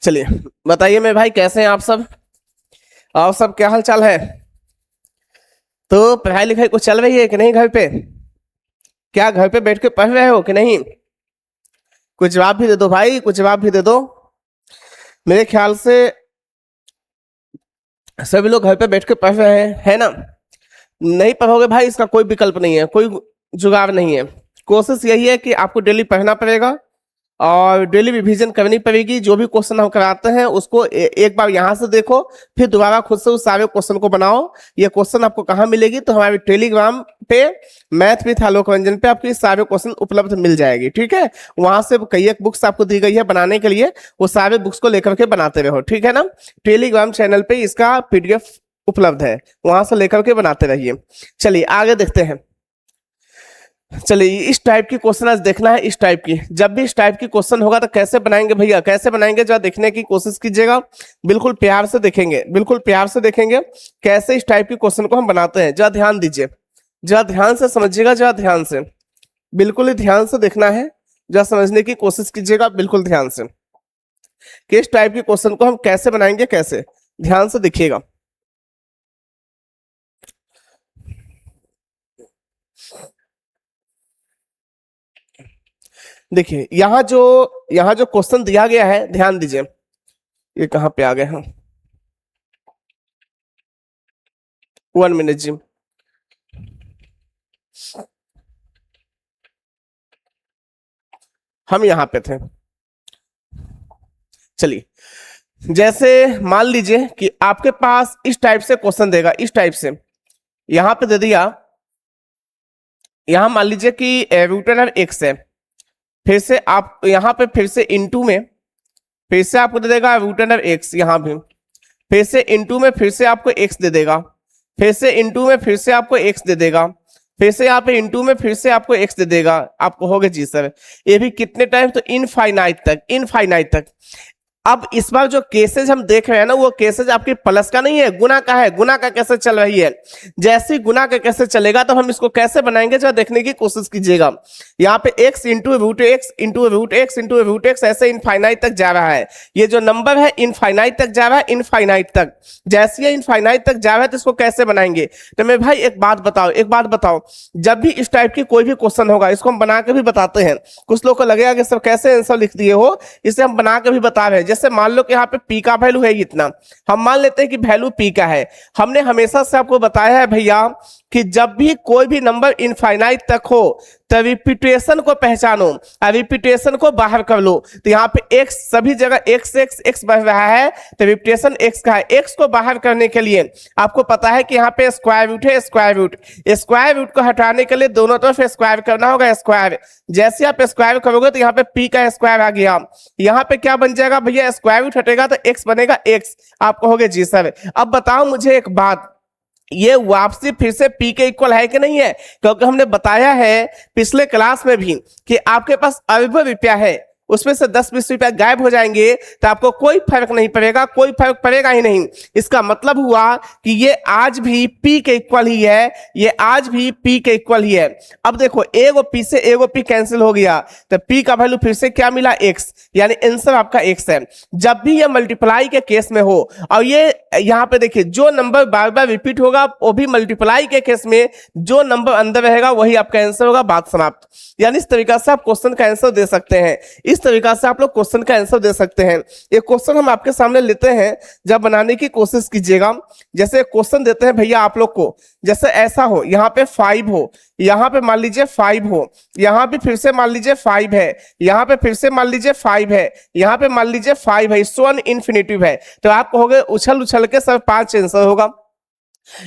चलिए बताइए मेरे भाई, कैसे हैं आप सब? और सब क्या हाल चाल है? तो पढ़ाई लिखाई कुछ चल रही है कि नहीं घर पे? क्या घर पे बैठ के पढ़ रहे हो कि नहीं? कुछ जवाब भी दे दो भाई, कुछ जवाब भी दे दो। मेरे ख्याल से सभी लोग घर पे बैठ के पढ़ रहे हैं, है ना? नहीं पढ़ोगे भाई, इसका कोई विकल्प नहीं है, कोई जुगाड़ नहीं है। कोशिश यही है कि आपको डेली पढ़ना पड़ेगा और डेली रिवीजन करनी पड़ेगी। जो भी क्वेश्चन हम कराते हैं उसको एक बार यहाँ से देखो, फिर दोबारा खुद से उस सारे क्वेश्चन को बनाओ। ये क्वेश्चन आपको कहाँ मिलेगी? तो हमारे टेलीग्राम पे मैथ विथ आलोक रंजन पे आपको ये सारे क्वेश्चन उपलब्ध मिल जाएगी, ठीक है? वहां से कई एक बुक्स आपको दी गई है बनाने के लिए, वो सारे बुक्स को लेकर के बनाते रहो, ठीक है ना? टेलीग्राम चैनल पे इसका पीडीएफ उपलब्ध है, वहां से लेकर के बनाते रहिए। चलिए आगे देखते हैं। चलिए इस टाइप की क्वेश्चन आज देखना है। इस टाइप की, जब भी इस टाइप की क्वेश्चन होगा तो कैसे बनाएंगे भैया, कैसे बनाएंगे जरा देखने की कोशिश कीजिएगा। बिल्कुल प्यार से देखेंगे, बिल्कुल प्यार से देखेंगे कैसे इस टाइप की क्वेश्चन को हम बनाते हैं। जरा ध्यान दीजिए, जरा ध्यान से समझिएगा, जरा ध्यान से, बिल्कुल ही ध्यान से देखना है। जरा समझने की कोशिश कीजिएगा बिल्कुल ध्यान से कि इस टाइप की क्वेश्चन को हम कैसे बनाएंगे, कैसे, ध्यान से देखिएगा। देखिए यहाँ जो क्वेश्चन दिया गया है, ध्यान दीजिए। ये कहाँ पे आ गए हम? 1 मिनट जी। हम यहाँ पे थे। चलिए, जैसे मान लीजिए कि आपके पास इस टाइप से क्वेश्चन देगा, इस टाइप से यहाँ पे दे दिया। यहाँ मान लीजिए कि रूट ऑफ एक्स है, फिर से आप यहाँ पे फिर से इनटू में फिर से आपको दे देगा रूट ऑफ एक्स, यहाँ भी फिर से इनटू में फिर से आपको एक्स दे देगा, फिर से इनटू में फिर से आपको एक्स दे देगा, फिर से यहाँ पे इनटू में फिर से आपको एक्स दे देगा। आप कहोगे जी सर ये भी कितने टाइम? तो इनफाइनाइट तक, इनफाइनाइट तक। अब इस बार जो केसेज हम देख रहे हैं ना, वो केसेज आपकी प्लस का नहीं है, गुना का है। गुना का कैसे चल रही है? जैसे ही गुना का कैसे चलेगा तो हम इसको कैसे बनाएंगे जरा देखने की कोशिश कीजिएगा। यहाँ पे x into root X into root X into root X ऐसे इनफाइनाइट तक जा रहा है। ये जो नंबर है इनफाइनाइट तक जा रहा है, इनफाइनाइट तक। जैसे ये इनफाइनाइट तक जा रहा है तो इसको कैसे बनाएंगे? तो मैं भाई एक बात बताओ, जब भी इस टाइप की कोई भी क्वेश्चन होगा इसको हम बना के भी बताते हैं। कुछ लोग को लगेगा कि सर कैसे आंसर लिख दिए हो, इसे हम बना के भी बता रहे हैं। जैसे मान लो कि यहाँ पे पी का वैल्यू है इतना, हम मान लेते हैं कि वैल्यू पी का है। हमने हमेशा से आपको बताया है भैया कि जब भी कोई भी नंबर इनफाइनाइट तक हो तो रिपीटेशन को पहचानो और रिपीटेशन को बाहर कर लो। तो यहाँ पे एक्स सभी जगह एक्स एक्स एक्स बढ़ रहा है तो रिपीटेशन एक्स का है। एक्स को बाहर करने के लिए आपको पता है कि यहाँ पे स्क्वायर रूट है, स्क्वायर रूट को हटाने के लिए दोनों तरफ स्क्वायर करना होगा, स्क्वायर। जैसे आप स्क्वायर करोगे तो यहाँ पे पी का स्क्वायर आ गया। यहाँ पे क्या बन जाएगा भैया? स्क्वायर रूट हटेगा तो एक्स बनेगा एक्स। आप कहोगे जी सर। अब बताओ मुझे एक बात, ये वापसी फिर से पी के इक्वल है कि नहीं है? क्योंकि हमने बताया है पिछले क्लास में भी कि आपके पास अरबों रुपया है, उसमें से 10-20 रुपया गायब हो जाएंगे तो आपको कोई फर्क नहीं पड़ेगा, कोई फर्क पड़ेगा ही नहीं। इसका मतलब हुआ कि ये आज भी पी के इक्वल ही है, ये आज भी पी के इक्वल ही है। अब देखो एगो पी से एगो पी कैंसिल हो गया तो पी का वैल्यू फिर से क्या मिला? एक्स, यानी आंसर आपका एक्स है। जब भी ये मल्टीप्लाई के केस में हो, और ये यहाँ पे देखिए जो नंबर बार बार रिपीट होगा वो भी मल्टीप्लाई के केस में जो नंबर अंदर रहेगा वही आपका आंसर होगा, बात समाप्त। यानी इस तरीका से आप क्वेश्चन का आंसर दे सकते हैं, इस तरीका से आप लोग क्वेश्चन का आंसर दे सकते हैं। ये क्वेश्चन हम आपके सामने लेते हैं, जब बनाने की कोशिश कीजिएगा। जैसे क्वेश्चन देते हैं भैया आप लोग को, जैसे ऐसा हो, यहाँ पे 5 हो, यहाँ पे मान लीजिए 5 हो, यहाँ पे फिर से मान लीजिए 5 है, यहाँ पे फिर से मान लीजिए 5 है, यहाँ पे मान लीजिए 5 है, सो इन्फिनिटिव है। तो आप कहोगे उछल उछल के सब 5 आंसर होगा।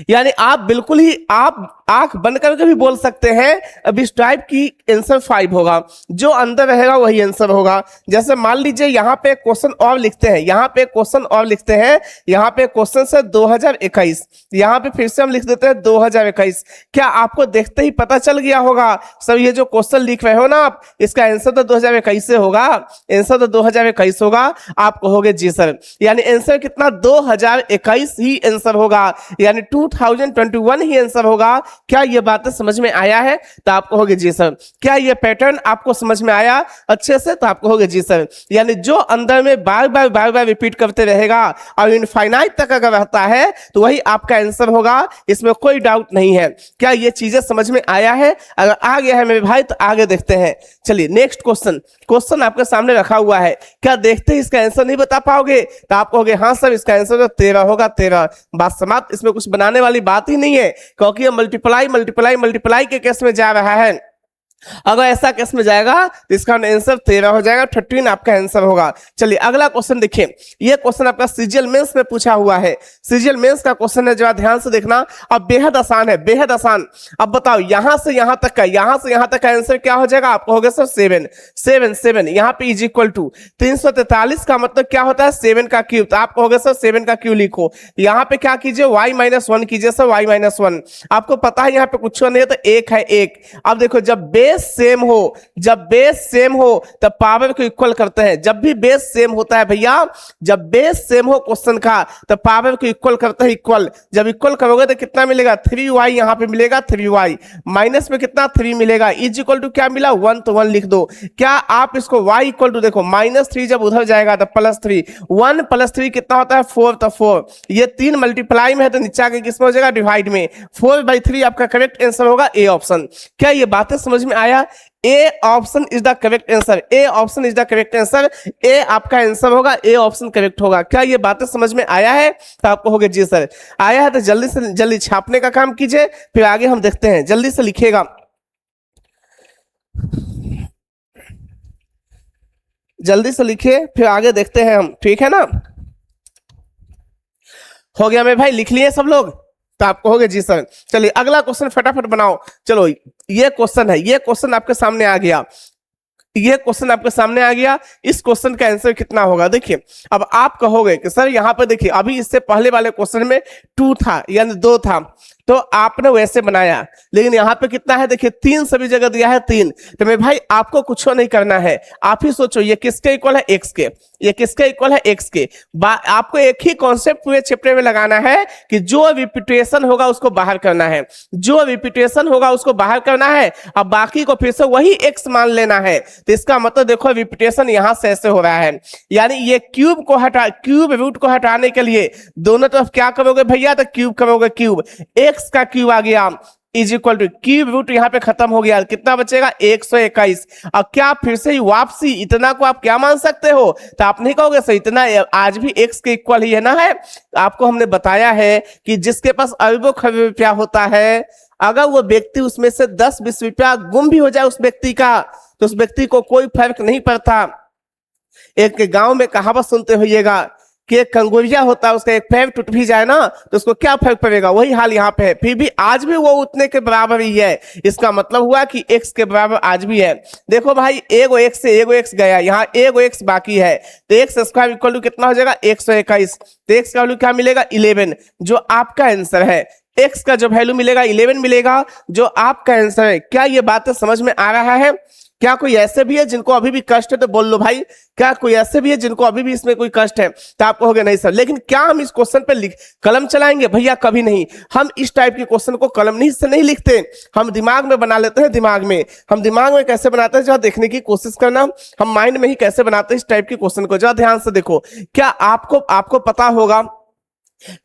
यानी आप बिल्कुल ही आप आंख बंद करके भी बोल सकते हैं अब इस टाइप की आंसर 5 होगा, जो अंदर रहेगा वही आंसर होगा। जैसे मान लीजिए यहाँ पे क्वेश्चन और लिखते हैं, यहाँ पे क्वेश्चन और लिखते हैं, यहाँ पे क्वेश्चन से 2021, यहाँ पे फिर से हम लिख देते हैं 2021। क्या आपको देखते ही पता चल गया होगा सब ये जो क्वेश्चन लिख रहे हो ना आप, इसका आंसर तो 2021 से होगा, आंसर तो 2021 होगा। आप कहोगे जी सर, यानी आंसर कितना? 2021 ही आंसर होगा। यानी 2021 ही आंसर होगा। क्या ये बातें समझ में आया है? तो आप कहोगे जी सर। क्या ये पैटर्न आपको समझ में आया अच्छे से? तो आप कहोगे जी सर। यानी जो अंदर में बार बार रिपीट करते रहेगा और इनफाइनाइट तक अगर रहता है तो वही आपका आंसर होगा, इसमें कोई डाउट नहीं है। क्या ये चीजें समझ में आया है? अगर आ गया है मेरे भाई तो आगे देखते हैं। चलिए नेक्स्ट क्वेश्चन आपके सामने रखा हुआ है। क्या देखते ही इसका आंसर नहीं बता पाओगे? तो आप कहोगे हाँ सर, इसका आंसर तो 13 होगा, 13। बात समाप्त। इसमें कुछ बनाने वाली बात ही नहीं है, क्योंकि ये मल्टीप्लाई के केस में जा रहा है। अगर ऐसा केस में जाएगा तो इसका आंसर 13 हो जाएगा, 13 आपका आंसर होगा। चलिए अगला क्वेश्चन देखिए। ये क्वेश्चन आपका सीजीएल मेंस में पूछा हुआ है। सीजीएल मेंस का क्वेश्चन है, जरा ध्यान से देखना। अब बेहद आसान है, बेहद आसान। अब बताओ यहां से यहां तक का आंसर क्या हो जाएगा? आप कहोगे सर 7 यहाँ पे इज इक्वल टू 343 का मतलब क्या होता है? 7 का क्यूब। तो आप कहोगे सर 7 का क्यूब लिखो। यहाँ पे क्या कीजिए? y-1 कीजिए सर, y-1। आपको पता है यहाँ पे कुछ नहीं है तो एक है एक। अब देखो जब बेस सेम हो तब पावर को इक्वल करते हैं। जब भी बेस सेम होता है भैया, जब बेस सेम हो क्वेश्चन का तो पावर को इक्वल करते हैं, इक्वल। जब इक्वल करोगे तो कितना मिलेगा? 3y यहां पे मिलेगा, 3y माइनस में कितना 3 मिलेगा, इज इक्वल टू क्या मिला? 1, तो 1 लिख दो। क्या आप इसको y इक्वल टू देखो -3 जब उधर जाएगा तो +3, 1 + 3 कितना होता है? 4, तो 4। ये 3 मल्टीप्लाई में है तो नीचे आके किसमें हो जाएगा? डिवाइड में। 4/3 आपका करेक्ट आंसर होगा, ए ऑप्शन। क्या ये बातें समझ में आया? A option is the correct answer, A option is the correct answer. A आपका आंसर होगा, ए ऑप्शन करेक्ट होगा। क्या ये बातें समझ में आया है? तो आप कहोगे जी सर आया है। तो जल्दी से जल्दी छापने का काम कीजिए, फिर आगे हम देखते हैं। जल्दी से लिखिएगा, जल्दी से लिखिए, फिर आगे देखते हैं हम, ठीक है ना? हो गया मेरे भाई, लिख लिए सब लोग? तो आप कहोगे जी सर। चलिए अगला क्वेश्चन फटाफट बनाओ। चलो ये क्वेश्चन है, ये क्वेश्चन आपके सामने आ गया, ये क्वेश्चन आपके सामने आ गया। इस क्वेश्चन का आंसर कितना होगा? देखिए अब आप कहोगे कि सर यहाँ पे देखिए अभी इससे पहले वाले क्वेश्चन में 2 था यानी 2 था, तो आपने वैसे बनाया, लेकिन यहाँ पे कितना है? देखिए 3 सभी जगह दिया है, 3। तो मेरे भाई आपको कुछ नहीं करना है, आप ही सोचो ये किसके इक्वल है? x के। ये किसके इक्वल है? x के। आपको एक ही कॉन्सेप्ट पूरे चैप्टर में लगाना है कि जो रिपीटेशन होगा उसको बाहर करना है, जो रिपीटेशन होगा उसको बाहर करना है। अब बाकी को फिर से वही x मान लेना है। तो इसका मतलब देखो रिपीटेशन यहां से ऐसे हो रहा है, यानी ये क्यूब रूट को हटाने के लिए दोनों तरफ क्या करोगे भैया? तो क्यूब करोगे, क्यूब x का क्यूब आ गया is equal to cube root यहाँ पे खत्म हो गया, कितना बचेगा? 121। अब क्या फिर से ही वापसी इतना को आप क्या मान सकते हो? तो आप नहीं कहोगे सर इतना आज भी x के इक्वल ही है ना? है आपको हमने बताया है कि जिसके पास अरबों खरबों रुपया होता है, अगर वो व्यक्ति उसमें से 10-20 रुपया गुम भी हो जाए उस व्यक्ति का, तो उस व्यक्ति को कोई फर्क नहीं पड़ता। एक गांव में कहावत सुनते होइएगा कि एक कंगोरिया होता है, उसका एक पैर टूट भी जाए ना तो उसको क्या फर्क पड़ेगा? वही हाल यहाँ पे है, फिर भी आज भी वो उतने के बराबर ही है। इसका मतलब हुआ कि x के बराबर आज भी है। देखो भाई एगो x से एगो x गया, यहाँ एगो x बाकी है, तो x² इक्वल टू कितना हो जाएगा? 121। तो x का वैल्यू क्या मिलेगा? 11, जो आपका आंसर है। x का जो वैल्यू मिलेगा 11 मिलेगा, जो आपका आंसर है। क्या ये बातें समझ में आ रहा है? क्या कोई ऐसे भी है जिनको अभी भी कष्ट है? तो बोल लो भाई, क्या कोई ऐसे भी है जिनको अभी भी इसमें कोई कष्ट है? तो आप कहोगे नहीं सर। लेकिन क्या हम इस क्वेश्चन पे कलम चलाएंगे? भैया कभी नहीं। हम इस टाइप के क्वेश्चन को कलम से नहीं लिखते, हम दिमाग में बना लेते हैं। दिमाग में हम दिमाग में कैसे बनाते हैं जरा देखने की कोशिश करना, हम माइंड में ही कैसे बनाते हैं इस टाइप के क्वेश्चन को, जरा ध्यान से देखो। क्या आपको पता होगा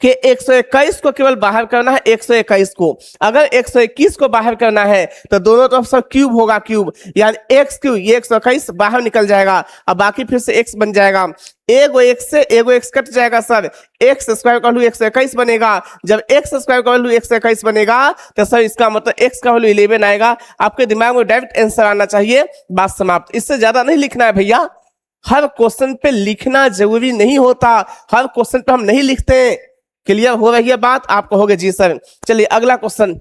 कि 121 को केवल बाहर करना है, 121 को। अगर 121 को बाहर करना है तो दोनों तरफ से क्यूब होगा, क्यूब यानी x क्यूब, ये 121 बाहर निकल जाएगा, अब बाकी फिर से x बन जाएगा। एगो x से एगो x कट जाएगा सर, x² का वैल्यू 121 बनेगा। जब x² का वैल्यू 121 बनेगा तो सर इसका मतलब x का वैल्यू 11 आएगा। आपके दिमाग में डायरेक्ट आंसर आना चाहिए, बात समाप्त। इससे ज्यादा नहीं लिखना है भैया। हर क्वेश्चन पे लिखना जरूरी नहीं होता, हर क्वेश्चन पे हम नहीं लिखते। क्लियर हो रही है बात? आप कहोगे जी सर। चलिए अगला क्वेश्चन,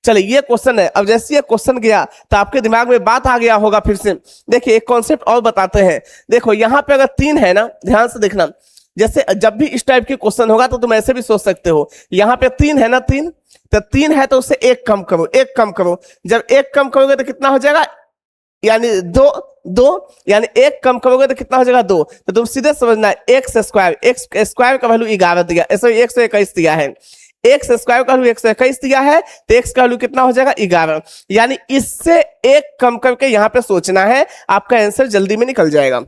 चलिए ये क्वेश्चन है। अब जैसे ये क्वेश्चन गया तो आपके दिमाग में बात आ गया होगा फिर से। देखिए एक कॉन्सेप्ट और बताते हैं। देखो यहाँ पे अगर 3 है ना, ध्यान से देखना, जैसे जब भी इस टाइप के क्वेश्चन होगा तो तुम ऐसे भी सोच सकते हो, यहाँ पे 3 है ना, 3 तो 3 है तो उससे 1 कम करो, 1 कम करो। जब 1 कम करोगे तो कितना हो जाएगा? यानी 2 यानी 1 कम करोगे तो कितना हो जाएगा? 2। तो तुम सीधे समझना x² का वैल्यू 11 दिया, 121 दिया है। एक्स स्क्वायर का वैल्यू 121 दिया है तो एक्स का वैल्यू कितना हो जाएगा 11। यानी इससे एक कम करके यहां पे सोचना है, आपका आंसर जल्दी में निकल जाएगा।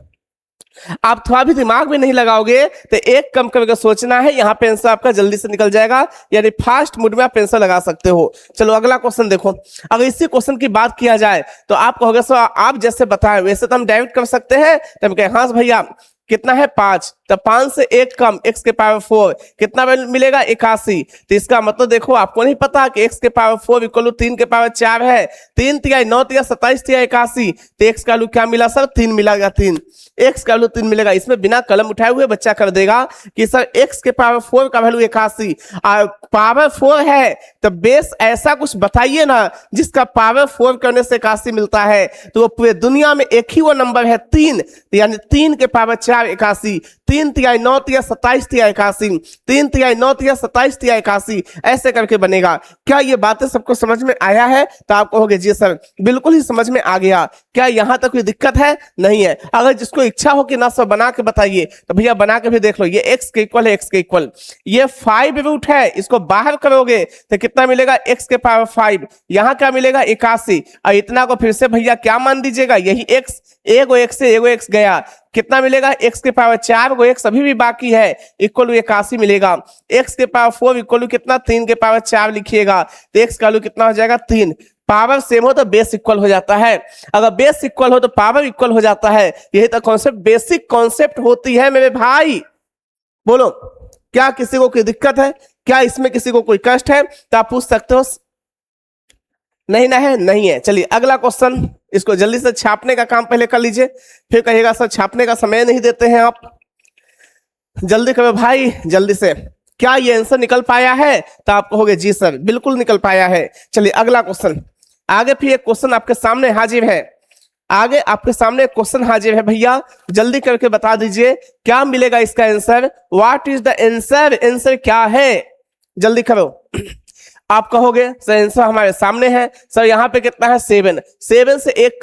आप थोड़ा भी दिमाग में नहीं लगाओगे तो एक कम करके सोचना है, यहां पे आंसर आपका जल्दी से निकल जाएगा। यानी फास्ट मूड में आप आंसर लगा सकते हो। चलो अगला क्वेश्चन देखो। अगर इसी क्वेश्चन की बात किया जाए तो आप कहोगे सर आप जैसे बताएं वैसे तो हम डायरेक्ट कर सकते हैं, तो हम कहें हाँ भैया कितना है 5, तो 5 से एक कम x के पावर 4 कितना मिलेगा 81। तो इसका मतलब देखो आपको नहीं पता कि x के पावर 4 इक्वल टू 3 के पावर 4 है। 3 तिया 9 तिया 27 तिया 81, तो x का वैल्यू क्या मिला सर 3 मिलेगा। 3 x का वैल्यू 3 मिलेगा। इसमें बिना कलम उठाए हुए बच्चा कर देगा कि सर x के पावर 4 का वैल्यू 81 और पावर 4 है तो बेस ऐसा कुछ बताइए ना जिसका पावर 4 करने से 81 मिलता है। तो वो पूरे दुनिया में एक ही वो नंबर है 3, यानी 3 के पावर 4 81। 3 तिया 9 तिया 27 तिया 81, 3 तिया 9 तिया 27 तिया 81, ऐसे करके बनेगा। क्या ये बातें सबको समझ में आया है? तो आप कहोगे जी सर बिल्कुल ही समझ में आ गया। क्या यहां तक कोई दिक्कत है? नहीं है। अगर जिसको इच्छा हो कि ना सब बना के बताइए तो भैया बना के भी देख लो। ये x के इक्वल है, x के इक्वल ये 5 रूट है, इसको बाहर करोगे तो कितना मिलेगा x के पावर 5, यहां क्या मिलेगा 81। और इतना को फिर से भैया क्या मान दीजिएगा यही x, एगो x से एगो x गया, कितना मिलेगा x के पावर 4 को x अभी भी बाकी है इक्वल टू 81 मिलेगा। x के पावर 4 इक्वल टू कितना 3 के पावर 4 लिखिएगा तो x का वैल्यू कितना हो जाएगा 3। पावर सेम हो तो बेस इक्वल हो जाता है, अगर बेस इक्वल हो तो पावर इक्वल हो जाता है। यही तो कॉन्सेप्ट बेसिक कॉन्सेप्ट होती है मेरे भाई। बोलो क्या किसी को कोई दिक्कत है? क्या इसमें किसी को कोई कष्ट है? तो आप पूछ सकते हो। नहीं ना है? नहीं है। चलिए अगला क्वेश्चन, इसको जल्दी से छापने का काम पहले कर लीजिए, फिर कहिएगा सर छापने का समय नहीं देते हैं आप। जल्दी करो भाई जल्दी से। क्या ये आंसर निकल पाया है? तो आप कहोगे जी सर बिल्कुल निकल पाया है। चलिए अगला क्वेश्चन। आगे फिर एक क्वेश्चन आपके सामने हाजिर है, आगे आपके सामने क्वेश्चन हाजिर है भैया, जल्दी करके बता दीजिए क्या मिलेगा इसका answer. What is the answer? Answer क्या है? जल्दी करो। आप कहोगे सर आंसर हमारे सामने है। सर यहाँ पे कितना है 7, 7 से एक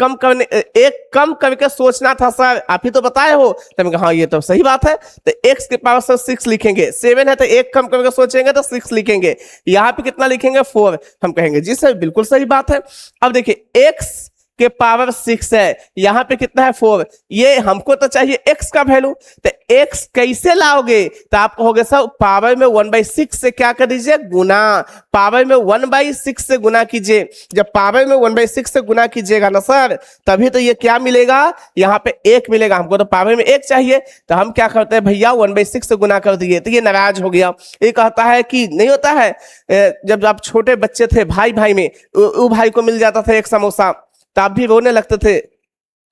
कम करके सोचना था सर, आप ही तो बताए हो। तो हाँ ये तो सही बात है। तो x के पावर सर 6 लिखेंगे, 7 है तो एक कम करके सोचेंगे तो 6 लिखेंगे। यहाँ पे कितना लिखेंगे 4। हम कहेंगे जी सर बिल्कुल सही बात है। अब देखिए x के पावर 6 है, यहाँ पे कितना है 4, ये हमको तो चाहिए x का वैल्यू। तो x कैसे लाओगे? तो आप कहोगे सर पावर में 1/6 से क्या कर दीजिए गुना, पावर में 1/6 से गुना कीजिए। जब पावर में 1/6 से गुना कीजिएगा ना सर तभी तो ये क्या मिलेगा, यहाँ पे 1 मिलेगा। हमको तो पावर में 1 चाहिए तो हम क्या करते हैं भैया 1/6 से गुना कर दिए, तो ये नाराज हो गया। ये कहता है कि नहीं होता है जब आप छोटे बच्चे थे भाई भाई में वो भाई को मिल जाता था एक समोसा तो आप भी रोने लगते थे,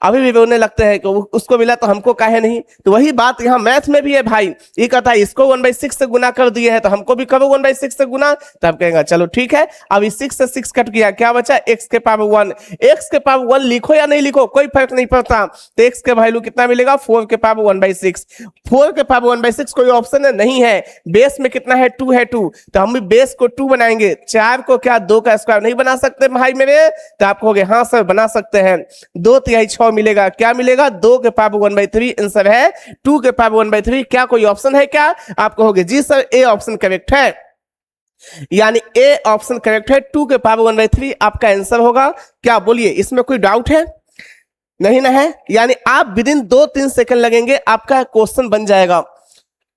अभी भी रोने लगते हैं कि उसको मिला तो हमको काहे नहीं। तो वही बात यहाँ मैथ में भी है भाई। ये कहता है इसको 1/6 से गुना कर दिए है तो हमको भी करो 1/6 से गुना। तो आप कहेंगे चलो ठीक है। अब इस 6 से 6 कट गया, क्या बचा x के पावर 1। x के पावर 1 लिखो या नहीं लिखो कोई फर्क नहीं पड़ता। तो x के वैल्यू कितना मिलेगा 4 के पावर 1/6। 4 के पावर 1/6 कोई ऑप्शन है नहीं है। बेस में कितना है 2 है 2, तो हम भी बेस को 2 बनाएंगे। 4 को क्या 2 का स्क्वायर नहीं बना सकते भाई मेरे? तो आप कहोगे हाँ सर बना सकते हैं। 2 तिहाई 6 मिलेगा, क्या मिलेगा 2 के पावर 1/3। आंसर है 2 के पावर 1/3। क्या कोई ऑप्शन है क्या? आप कहोगे जी सर ए ऑप्शन करेक्ट है, यानी ए ऑप्शन करेक्ट है। 2 के पावर 1/3 आपका आंसर होगा। क्या बोलिए इसमें कोई डाउट है? नहीं ना है? यानी आप विदिन 2-3 सेकंड लगेंगे आपका क्वेश्चन बन जाएगा।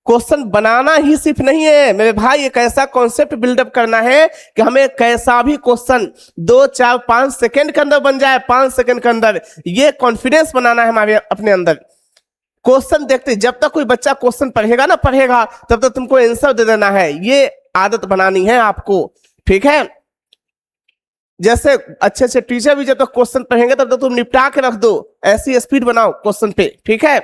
क्वेश्चन बनाना ही सिर्फ नहीं है मेरे भाई, एक ऐसा कॉन्सेप्ट बिल्डअप करना है कि हमें कैसा भी क्वेश्चन 2, 4, 5 सेकंड के अंदर बन जाए, 5 सेकंड के अंदर। ये कॉन्फिडेंस बनाना है हमारे अपने अंदर। क्वेश्चन देखते जब तक कोई बच्चा क्वेश्चन पढ़ेगा ना पढ़ेगा तब तक तुमको आंसर दे देना है। ये आदत बनानी है आपको, ठीक है? जैसे अच्छे अच्छे टीचर भी जब तक क्वेश्चन पढ़ेंगे तब तक तुम निपटा के रख दो, ऐसी स्पीड बनाओ क्वेश्चन पे, ठीक है?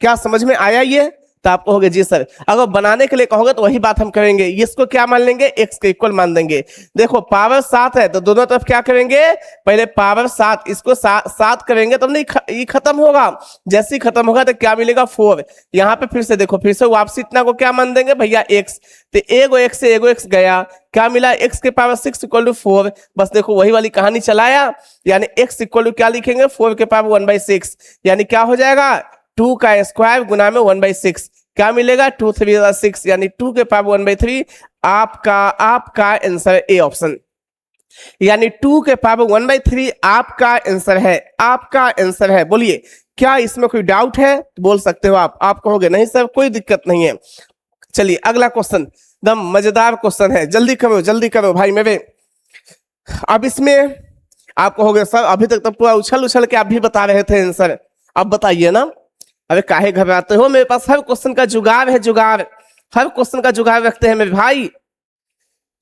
क्या समझ में आया ये? तो आप कहोगे जी सर। अगर बनाने के लिए कहोगे तो वही बात हम करेंगे, इसको क्या मान लेंगे x के इक्वल मान देंगे। देखो पावर 7 है तो दोनों तरफ क्या करेंगे, पहले पावर 7 इसको 7 करेंगे तब नहीं ये खत्म होगा। जैसे ही खत्म होगा तो क्या मिलेगा 4। यहाँ पे फिर से देखो, फिर से वापसी इतना को क्या मान देंगे भैया x। तो एगो x से एगो x गया, क्या मिला x के पावर 6 इक्वल टू 4। बस देखो वही वाली कहानी चलाया, यानी x इक्वल टू क्या लिखेंगे 4 के पावर 1/6, यानी क्या हो जाएगा 2 का स्क्वायर गुना में 1/6। क्या मिलेगा 2 3 6, यानी 2 के पावर 1/3 आपका आपका आंसर ए ऑप्शन, यानी 2 के पावर 1/3 आपका आंसर है, आपका आंसर है। बोलिए क्या इसमें कोई डाउट है? बोल सकते हो आप कहोगे नहीं सर कोई दिक्कत नहीं है। चलिए अगला क्वेश्चन, एकदम मजेदार क्वेश्चन है, जल्दी करो भाई मेरे। अब इसमें आप कहोगे सर अभी तक तो पूरा उछल के आप भी बता रहे थे आंसर, अब बताइए ना। अरे काहे घबराते हो, मेरे पास हर क्वेश्चन का जुगाड़ है, जुगाड़, हर क्वेश्चन का जुगाड़ रखते हैं मेरे भाई।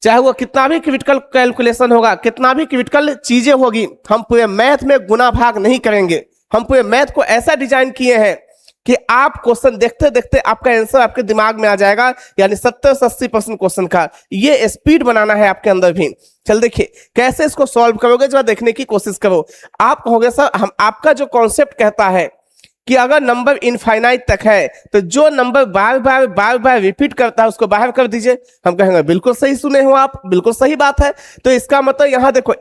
चाहे वो कितना भी क्रिटिकल कैलकुलेशन होगा, कितना भी क्रिटिकल चीजें होगी, हम पूरे मैथ में गुना भाग नहीं करेंगे। हम पूरे मैथ को ऐसा डिजाइन किए हैं कि आप क्वेश्चन देखते देखते आपका आंसर आपके दिमाग में आ जाएगा, यानी 70 से 80% क्वेश्चन का ये स्पीड बनाना है आपके अंदर भी। चल देखिए कैसे इसको सॉल्व करोगे, जरा देखने की कोशिश करो। आप कहोगे सर हम, आपका जो कॉन्सेप्ट कहता है कि अगर नंबर इनफाइनाइट तक है तो जो नंबर बार बार रिपीट करता है उसको बाहर कर दीजिए। हम कहेंगे बिल्कुल सही सुने हो आप, बिल्कुल सही बात है। तो इसका मतलब यहां देखो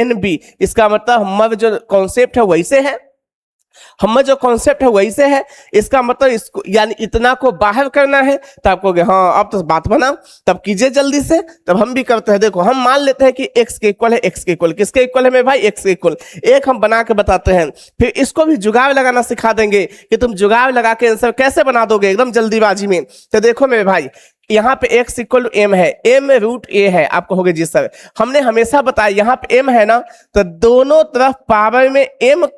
MANB, इसका मतलब हमारा जो कॉन्सेप्ट है वैसे है, हमारा जो कॉन्सेप्ट है वैसे है। इसका मतलब इसको यानी इतना को बाहर करना है। तो आप कहोगे हाँ अब तो बात बना, तब कीजिए जल्दी से। तब हम भी करते हैं, देखो हम मान लेते हैं कि x के इक्वल है, x के इक्वल किसके इक्वल है मेरे भाई, x के इक्वल। एक हम बना के बताते हैं, फिर इसको भी जुगाड़ लगाना सिखा देंगे कि तुम जुगाड़ लगा के आंसर कैसे बना दोगे एकदम जल्दीबाजी में। तो देखो मेरे भाई यहाँ पे x इक्वल टू m है, m√a है। आप कहोगे जी सर हमने हमेशा बताया यहाँ पे m है ना, तो दोनों तरफ पावर में m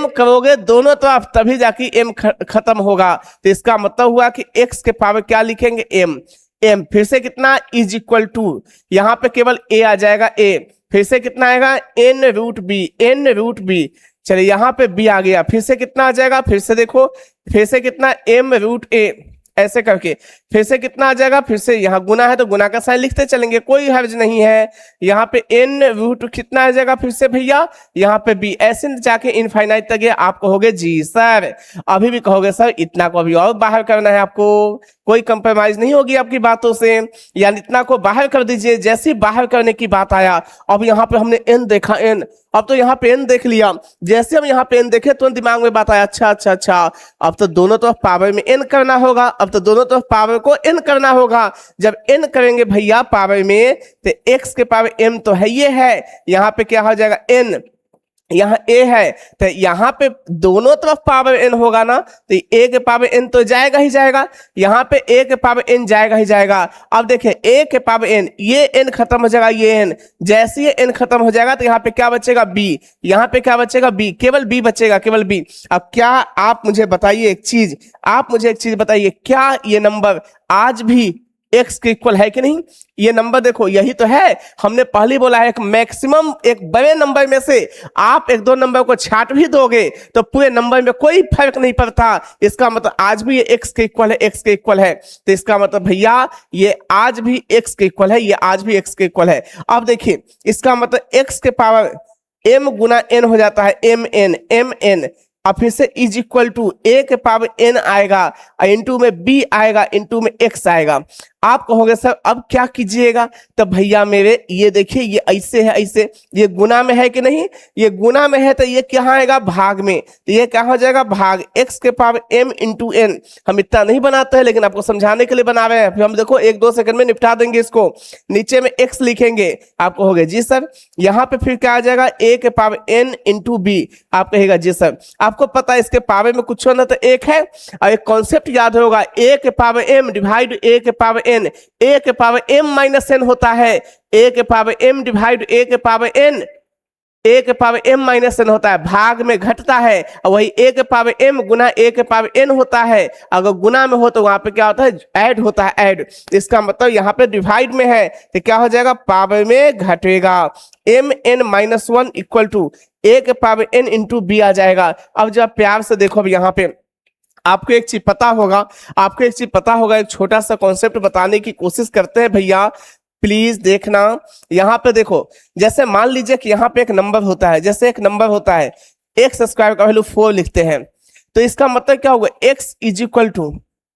करोगे दोनों तरफ, तभी जाके m खत्म होगा। तो इसका मतलब हुआ कि x के पावर क्या लिखेंगे m फिर से कितना इज इक्वल टू, यहाँ पे केवल a आ जाएगा a, फिर से कितना आएगा n√b। चलिए यहाँ पे b आ गया, फिर से कितना आ जाएगा, फिर से देखो फिर से कितना m√a, ऐसे करके फिर से कितना आ जाएगा, फिर से यहाँ गुना है तो गुना का साइन लिखते चलेंगे, कोई हर्ज नहीं है। यहाँ पे n√ कितना आ जाएगा, फिर से भैया यहाँ पे b, ऐसे जाके इनफाइनाइट तक गया। आप कहोगे जी सर, अभी भी कहोगे सर इतना को अभी और बाहर करना है आपको, कोई कंप्रोमाइज नहीं होगी आपकी बातों से, यानी इतना को बाहर कर दीजिए। जैसे बाहर करने की बात आया, अब यहाँ पे हमने n देखा, n अब तो यहाँ पे n देख लिया, जैसे हम यहाँ पे n देखे तो दिमाग में बात आया अच्छा अब तो दोनों तरफ पावर में n करना होगा, अब तो दोनों तरफ पावर को n करना होगा। जब n करेंगे भैया पावर में तो x के पावर m तो है ये है, यहाँ पे क्या हो जाएगा n, यहाँ a है तो यहाँ पे दोनों तरफ पावर n होगा ना, तो a के पावर n तो जाएगा ही जाएगा, यहाँ पे a के पावर n जाएगा ही जाएगा। अब देखिए a के पावर n, ये n खत्म हो जाएगा, ये n, जैसे ये n खत्म हो जाएगा तो यहाँ पे क्या बचेगा b, यहाँ पे क्या बचेगा b, केवल b बचेगा, केवल b। अब क्या आप मुझे बताइए एक चीज, बताइए क्या ये नंबर आज भी x के इक्वल है कि नहीं? ये नंबर देखो यही तो है, हमने पहले बोला है एक मैक्सिमम, एक बड़े नंबर में से आप एक दो नंबर को छाट भी दोगे तो पूरे नंबर में कोई फर्क नहीं पड़ता। इसका मतलब आज भी ये x के इक्वल है, x के इक्वल है। तो इसका मतलब भैया ये आज भी x के इक्वल है, ये आज भी x के इक्वल है। अब देखिए इसका मतलब x के पावर m गुना n हो जाता है, mn। अब फिर से इज इक्वल टू a के पावर n आएगा, इंटू में b आएगा, इंटू में x आएगा। आप कहोगे सर अब क्या कीजिएगा? तो भैया मेरे ये देखिए ये ऐसे है, ऐसे ये गुना में है कि नहीं, ये गुना में है तो ये क्या आएगा भाग में, तो ये क्या हो जाएगा भाग x के पावर m इंटू n। हम इतना नहीं बनाते हैं लेकिन आपको समझाने के लिए बना रहे हैं, फिर हम देखो 1-2 सेकंड में निपटा देंगे इसको। नीचे में x लिखेंगे, आप कहोगे जी सर, यहाँ पे फिर क्या आ जाएगा a के पावर n इंटू b। आप कहेगा जी सर आपको पता है इसके पावर में कुछ ना तो एक है, और एक कॉन्सेप्ट याद होगा a के पावर m डिवाइड a के पावर n, a के पावर m माइनस n होता है, a के पावर m डिवाइड a के पावर n, a के पावर m माइनस n होता है, भाग में घटता है, और वही a के पावर m गुना a के पावर n होता है। अगर गुना में हो तो वहां पे क्या होता है ऐड होता है, ऐड। इसका मतलब यहाँ पे डिवाइड में है तो क्या हो जाएगा पावर में घटेगा, mn-1 इक्वल टू a के पावर n इंटू b आ जाएगा। अब जब प्यार से देखो अब यहाँ पे आपको एक चीज पता होगा, एक छोटा सा कॉन्सेप्ट बताने की कोशिश करते हैं भैया, प्लीज देखना। यहाँ पे देखो जैसे मान लीजिए कि यहाँ पे एक नंबर होता है, जैसे एक नंबर होता है x स्क्वायर का वैल्यू 4 लिखते हैं, तो इसका मतलब क्या होगा x इज इक्वल टू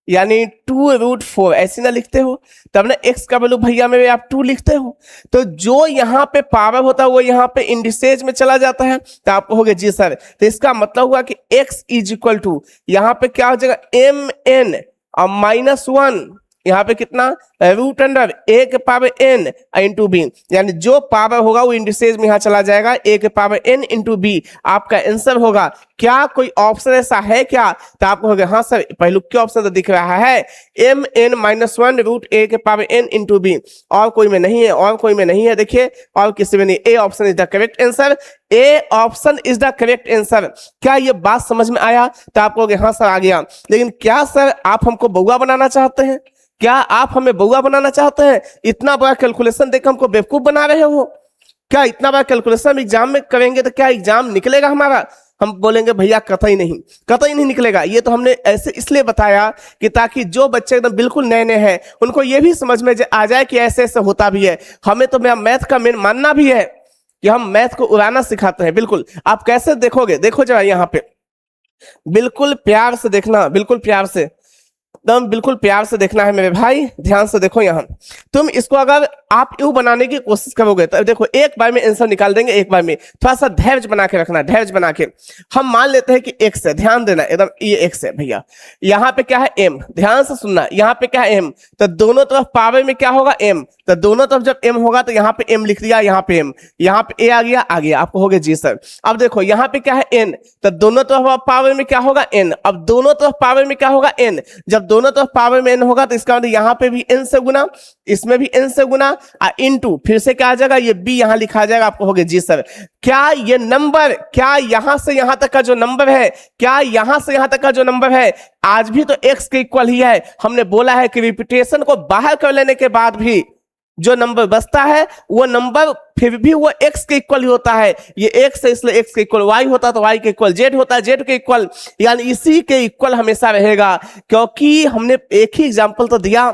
यानी 2√4 ऐसे ना लिखते हो, तब ना x का वैल्यू भैया में आप 2 लिखते हो, तो जो यहाँ पे पावर होता है वो यहाँ पे इंडिसेज में चला जाता है। तो आप कहोगे जी सर, तो इसका मतलब हुआ कि x इज इक्वल टू यहाँ पे क्या हो जाएगा mn, और -1 यहाँ पे कितना रूट अंडर ए के पावर n इंटू बी, यानी जो पावर होगा वो इंडिसेज में यहाँ चला जाएगा, ए के पावर n इंटू बी आपका आंसर होगा। क्या कोई ऑप्शन ऐसा है क्या? तो आपको होगा हाँ सर पहलू के ऑप्शन तो दिख रहा है mn-1 रूट ए के पावर n इंटू बी, और कोई में नहीं है, और कोई में नहीं है, देखिए और किसी में नहीं, ए option is the correct answer, A option is the correct answer. क्या ये बात समझ में आया? तो आप कहोगे हाँ सर आ गया, लेकिन क्या सर आप हमको बउआ बनाना चाहते हैं? क्या आप हमें बउआ बनाना चाहते हैं? इतना बड़ा कैलकुलेशन देकर हमको बेवकूफ बना रहे हो? क्या इतना बड़ा कैलकुलेशन एग्जाम में करेंगे तो क्या एग्जाम निकलेगा हमारा? हम बोलेंगे भैया कतई नहीं, कतई नहीं निकलेगा। ये तो हमने ऐसे इसलिए बताया कि ताकि जो बच्चे एकदम बिल्कुल नए नए हैं उनको ये भी समझ में आ जाए कि ऐसे ऐसे होता भी है। हमें तो मेरा मैथ का मेन मानना भी है कि हम मैथ को उड़ाना सिखाते हैं। बिल्कुल आप कैसे देखोगे, देखो जरा यहाँ पे, बिल्कुल प्यार से देखना, बिल्कुल प्यार से, एकदम बिल्कुल प्यार से देखना है मेरे भाई, ध्यान से देखो। यहाँ तुम इसको अगर आप यूं बनाने की कोशिश करोगे तो देखो एक बार में आंसर निकाल देंगे, एक बार में। थोड़ा सा धैर्य बना के रखना, धैर्य बना के। हम मान लेते हैं कि x है, ध्यान देना एकदम, ये x है भैया, यहाँ पे क्या है m, ध्यान से सुनना, यहाँ पे क्या है m, तो दोनों तरफ पावर में क्या होगा m, तो दोनों तरफ जब m होगा तो यहाँ पे m लिख दिया, यहाँ पे m, यहाँ पे a आ गया, आ गया, आपको हो गया जी सर। अब देखो यहाँ पे क्या है n, तो दोनों तरफ पावर में क्या होगा n, अब दोनों तरफ पावर में क्या होगा n, जब दोनों तरफ पावर में n होगा तो इसका मतलब यहाँ पे भी n से गुना, इसमें भी n से गुना, इनटू फिर से क्या आ जाएगा, ये b यहाँ लिखा जाएगा, आपको हो गया जी सर। क्या ये नंबर, क्या यहां से यहां तक का जो नंबर है, क्या यहां से यहां तक का जो नंबर है आज भी तो x के इक्वल ही है। हमने बोला है कि रिपीटेशन को बाहर कर लेने के बाद भी जो नंबर बचता है वो नंबर फिर भी वो x के इक्वल ही होता है। ये x है इसलिए x के इक्वल, y होता तो y के इक्वल, z होता है z के इक्वल, यानी इसी के इक्वल हमेशा रहेगा। क्योंकि हमने एक ही एग्जांपल तो दिया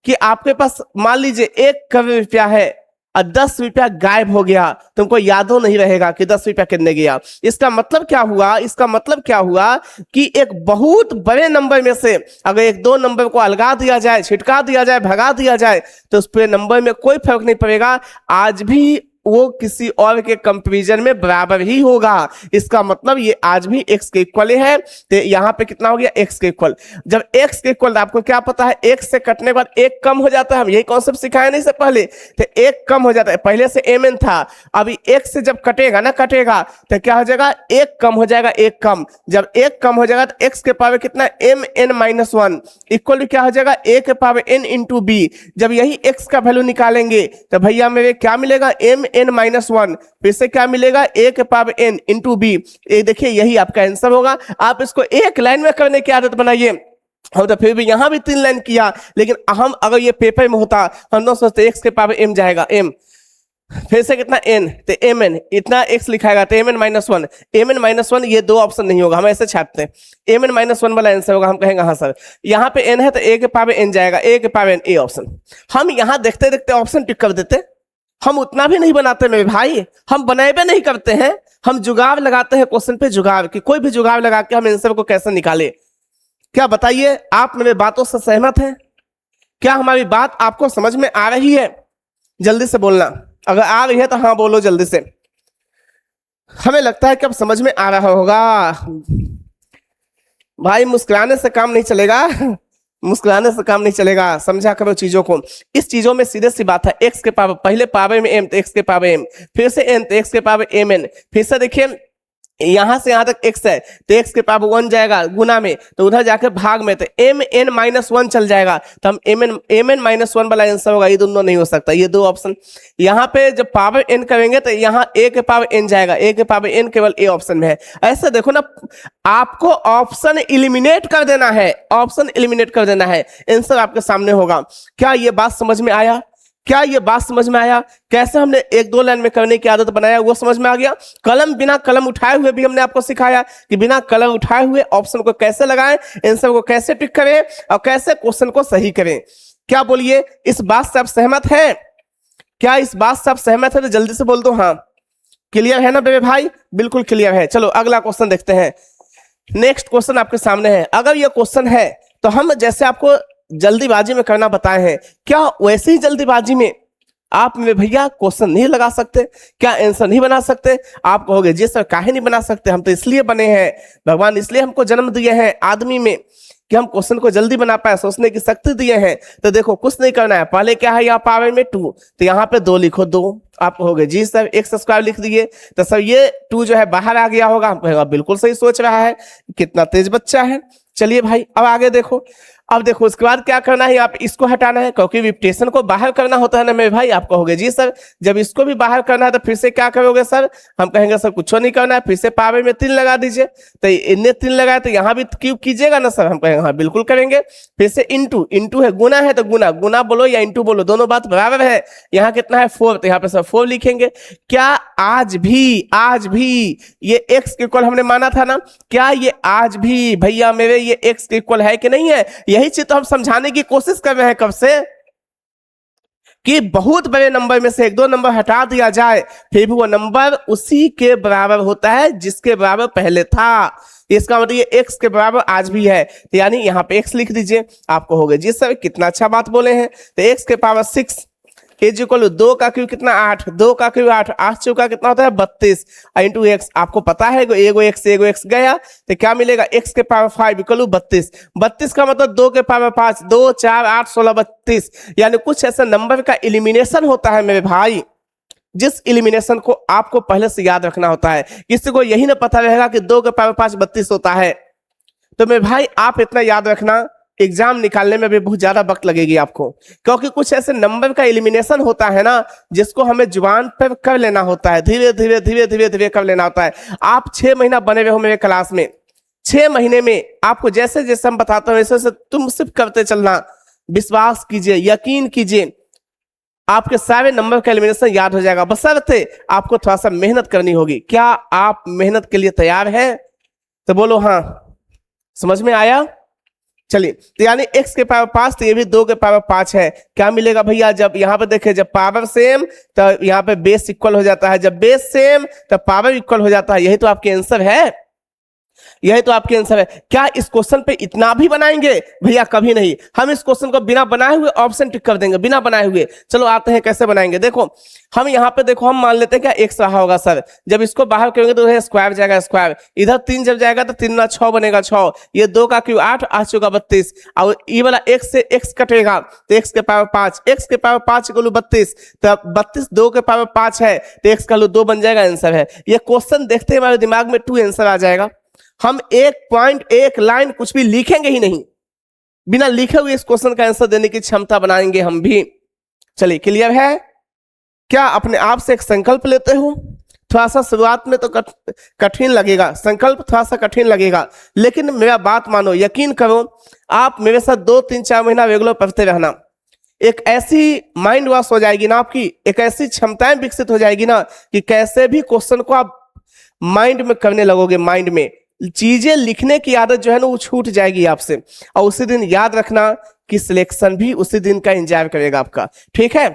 कि आपके पास मान लीजिए 1 करोड़ रुपया है और 10 रुपया गायब हो गया, तुमको यादों नहीं रहेगा कि 10 रुपया कितने गया। इसका मतलब क्या हुआ, इसका मतलब क्या हुआ कि एक बहुत बड़े नंबर में से अगर एक दो नंबर को अलगा दिया जाए, छिटका दिया जाए, भगा दिया जाए तो उस पूरे नंबर में कोई फर्क नहीं पड़ेगा, आज भी वो किसी और के कंपैरिजन में बराबर ही होगा। इसका मतलब ये आज भी x के इक्वल है। तो यहाँ पे कितना हो गया, x के इक्वल। जब x के इक्वल, आपको क्या पता है x से कटने के बाद एक कम हो जाता है, हम यही कॉन्सेप्ट सिखाए नहीं से पहले, तो एक कम हो जाता है। पहले से mn था, अभी x से जब कटेगा ना, कटेगा तो क्या हो जाएगा, एक कम हो जाएगा, एक कम। जब एक कम हो जाएगा तो x के पावर कितना, mn-1 इक्वल क्या हो जाएगा, a के पावर n इंटू बी। जब यही x का वैल्यू निकालेंगे तो भैया मेरे क्या मिलेगा, mn-1, फिर से क्या मिलेगा, a के पावर n इंटू बी। ये देखिए यही आपका आंसर होगा। आप इसको एक लाइन में करने की आदत बनाइए। हम तो फिर भी यहां भी 3 लाइन किया, लेकिन हम अगर ये पेपर में होता हम तो सोचते x के पावर m जाएगा, m फिर से कितना n, तो mn इतना x लिखाएगा तो mn-1, mn-1 ये दो ऑप्शन नहीं होगा, हम ऐसे छापते हैं mn-1 वाला आंसर होगा। हम कहेंगे हाँ सर यहाँ पे n है तो a के पावर n जाएगा, a के पावर n, a ऑप्शन। हम यहाँ देखते देखते ऑप्शन टिक कर देते, हम उतना भी नहीं बनाते मेरे भाई, हम बनाए नहीं करते हैं, हम जुगाड़ लगाते हैं क्वेश्चन पे जुगाड़, कि कोई भी जुगाड़ लगा के हम आंसर को कैसे निकाले। क्या बताइए आप मेरे बातों से सहमत हैं? क्या हमारी बात आपको समझ में आ रही है? जल्दी से बोलना, अगर आ रही है तो हाँ बोलो जल्दी से। हमें लगता है कि अब समझ में आ रहा होगा भाई, मुस्कुराने से काम नहीं चलेगा, मुस्कुराने से काम नहीं चलेगा, समझा करो चीजों को। इस चीजों में सीधे सी बात है, x के पावर, पहले पावर में m तो x के पावर m, फिर से n तो x के पावर mn, फिर से देखिए यहां से यहां तक x है तो x के पावर 1 जाएगा गुना में, तो उधर जाकर भाग में तो mn-1 चल जाएगा, तो हम mn-1 वाला आंसर होगा। ये दोनों नहीं हो सकता, ये दो ऑप्शन। यहाँ पे जब पावर n करेंगे तो यहाँ a के पावर n जाएगा, a के पावर n केवल a ऑप्शन में है। ऐसे देखो ना, आपको ऑप्शन एलिमिनेट कर देना है, ऑप्शन एलिमिनेट कर देना है, आंसर आपके सामने होगा। क्या ये बात समझ में आया? क्या ये बात समझ में आया? कैसे हमने 1-2 लाइन में करने की आदत बनाया वो समझ में आ गया। कलम बिना कलम उठाए हुए भी हमने आपको सिखाया कि बिना कलम उठाए हुए ऑप्शन को कैसे लगाएं, आंसर को कैसे टिक करें और कैसे क्वेश्चन को सही करें। क्या बोलिए, इस बात से आप सहमत हैं? क्या इस बात से आप सहमत है तो जल्दी से बोल दो हाँ। क्लियर है ना मेरे भाई? बिल्कुल क्लियर है। चलो अगला क्वेश्चन देखते हैं। नेक्स्ट क्वेश्चन आपके सामने है। अगर ये क्वेश्चन है तो हम जैसे आपको जल्दीबाजी में करना बताए हैं, क्या वैसे ही जल्दीबाजी में आप मेरे भैया क्वेश्चन नहीं लगा सकते, क्या आंसर नहीं बना सकते? आप कहोगे जी सर काहे नहीं बना सकते, हम तो इसलिए बने हैं, भगवान इसलिए हमको जन्म दिए हैं आदमी में कि हम क्वेश्चन को जल्दी बना पाए, सोचने की शक्ति दिए हैं। तो देखो कुछ नहीं करना है, पहले क्या है यहाँ पावर में 2, तो यहाँ पे 2 लिखो 2। आप कहोगे जी सर एक्स स्क्वायर लिख दिए, तो सर ये 2 जो है बाहर आ गया होगा। हम कहेंगे बिल्कुल सही सोच रहा है, कितना तेज बच्चा है। चलिए भाई अब आगे देखो, अब देखो उसके बाद क्या करना है, आप इसको हटाना है क्योंकि विप्टेशन को बाहर करना होता है ना मेरे भाई। आप कहोगे जी सर जब इसको भी बाहर करना है तो फिर से क्या करोगे सर? हम कहेंगे सर कुछ नहीं करना है, फिर से पावर में 3 लगा दीजिए। तो इन्हें 3 लगाए तो यहाँ भी क्यूब कीजिएगा ना सर? हम कहेंगे हाँ बिल्कुल करेंगे। फिर से इंटू, इंटू है गुना है तो गुना, गुना बोलो या इंटू बोलो, दोनों बात बराबर है। यहाँ कितना है 4, तो यहाँ पे सर 4 लिखेंगे। क्या आज भी ये एक्स के इक्वल हमने माना था ना, क्या ये आज भी भैया मेरे ये एक्स के इक्वल है कि नहीं है? यही चीज तो हम समझाने की कोशिश कर रहे हैं कब से, कि बहुत बड़े नंबर में से 1-2 नंबर हटा दिया जाए फिर भी वो नंबर उसी के बराबर होता है जिसके बराबर पहले था। इसका मतलब ये x के बराबर आज भी है, तो यानी यहाँ पे x लिख दीजिए। आप कहोगे जी सर कितना अच्छा बात बोले हैं, तो x के पावर 6 इज इक्वल 2 का क्यूब कितना 8, 2 का क्यूब 8, 8 चौका कितना होता है 32 इंटू एक्स। आपको पता है एगो एक्स गया तो क्या मिलेगा, x के पावर 5 इक्वल 32। 32 का मतलब 2 के पावर 5, 2 4 8 16 32। यानी कुछ ऐसा नंबर का एलिमिनेशन होता है मेरे भाई, जिस एलिमिनेशन को आपको पहले से याद रखना होता है। किसी को यही ना पता रहेगा कि 2 के पावर 5 32 होता है। तो मेरे भाई आप इतना याद रखना, एग्जाम निकालने में भी बहुत ज्यादा वक्त लगेगी आपको, क्योंकि कुछ ऐसे नंबर का एलिमिनेशन होता है ना जिसको हमें जुबान पर कर लेना होता है, धीरे धीरे धीरे धीरे धीरे कर लेना होता है। आप 6 महीना बने हुए हो मेरे क्लास में, 6 महीने में आपको जैसे जैसे हम बताते हैं वैसे तुम सिर्फ करते चलना, विश्वास कीजिए, यकीन कीजिए, आपके सारे नंबर का एलिमिनेशन याद हो जाएगा। बशर्ते आपको थोड़ा सा मेहनत करनी होगी। क्या आप मेहनत के लिए तैयार हैं? तो बोलो हाँ। समझ में आया? चलिए, तो यानी x के पावर 5 तो ये भी 2 के पावर 5 है। क्या मिलेगा भैया, जब यहाँ पे देखे जब पावर सेम तो यहाँ पे बेस इक्वल हो जाता है, जब बेस सेम तो पावर इक्वल हो जाता है। यही तो आपके आंसर है, यही तो आपके आंसर है। क्या इस क्वेश्चन पे इतना भी बनाएंगे भैया? कभी नहीं। हम इस क्वेश्चन को बिना बनाए हुए ऑप्शन टिक कर देंगे, बिना बनाए हुए। चलो आते हैं कैसे बनाएंगे। देखो हम यहाँ पे देखो, हम मान लेते हैं क्या x रहा होगा सर, जब इसको बाहर करेंगे तो स्क्वायर जाएगा स्क्वायर, इधर 3 जब जाएगा तो 3 ना 6 बनेगा 6, ये 2 का क्यूब 8, 8 चौका 32, और ये वाला x से x कटेगा तो x के पावर 5, x के पावर 5 इक्वल 32, तो 32 2 के पावर 5 है तो x का 2 बन जाएगा, आंसर है। ये क्वेश्चन देखते हमारे दिमाग में 2 आंसर आ जाएगा। हम 1 पॉइंट 1 लाइन कुछ भी लिखेंगे ही नहीं, बिना लिखे हुए इस क्वेश्चन का आंसर देने की क्षमता बनाएंगे हम भी। चलिए क्लियर है? क्या अपने आप से एक संकल्प लेते हो? थोड़ा सा शुरुआत में तो कठिन लगेगा, संकल्प थोड़ा सा कठिन लगेगा, लेकिन मेरा बात मानो, यकीन करो, आप मेरे साथ 2-3-4 महीना रेगुलर पढ़ते रहना, एक ऐसी माइंड वॉश हो जाएगी ना आपकी, एक ऐसी क्षमताएं विकसित हो जाएगी ना कि कैसे भी क्वेश्चन को आप माइंड में करने लगोगे, माइंड में चीजें लिखने की आदत जो है ना वो छूट जाएगी आपसे। और उसी दिन याद रखना कि सिलेक्शन भी उसी दिन का इंतजार करेगा आपका, ठीक है?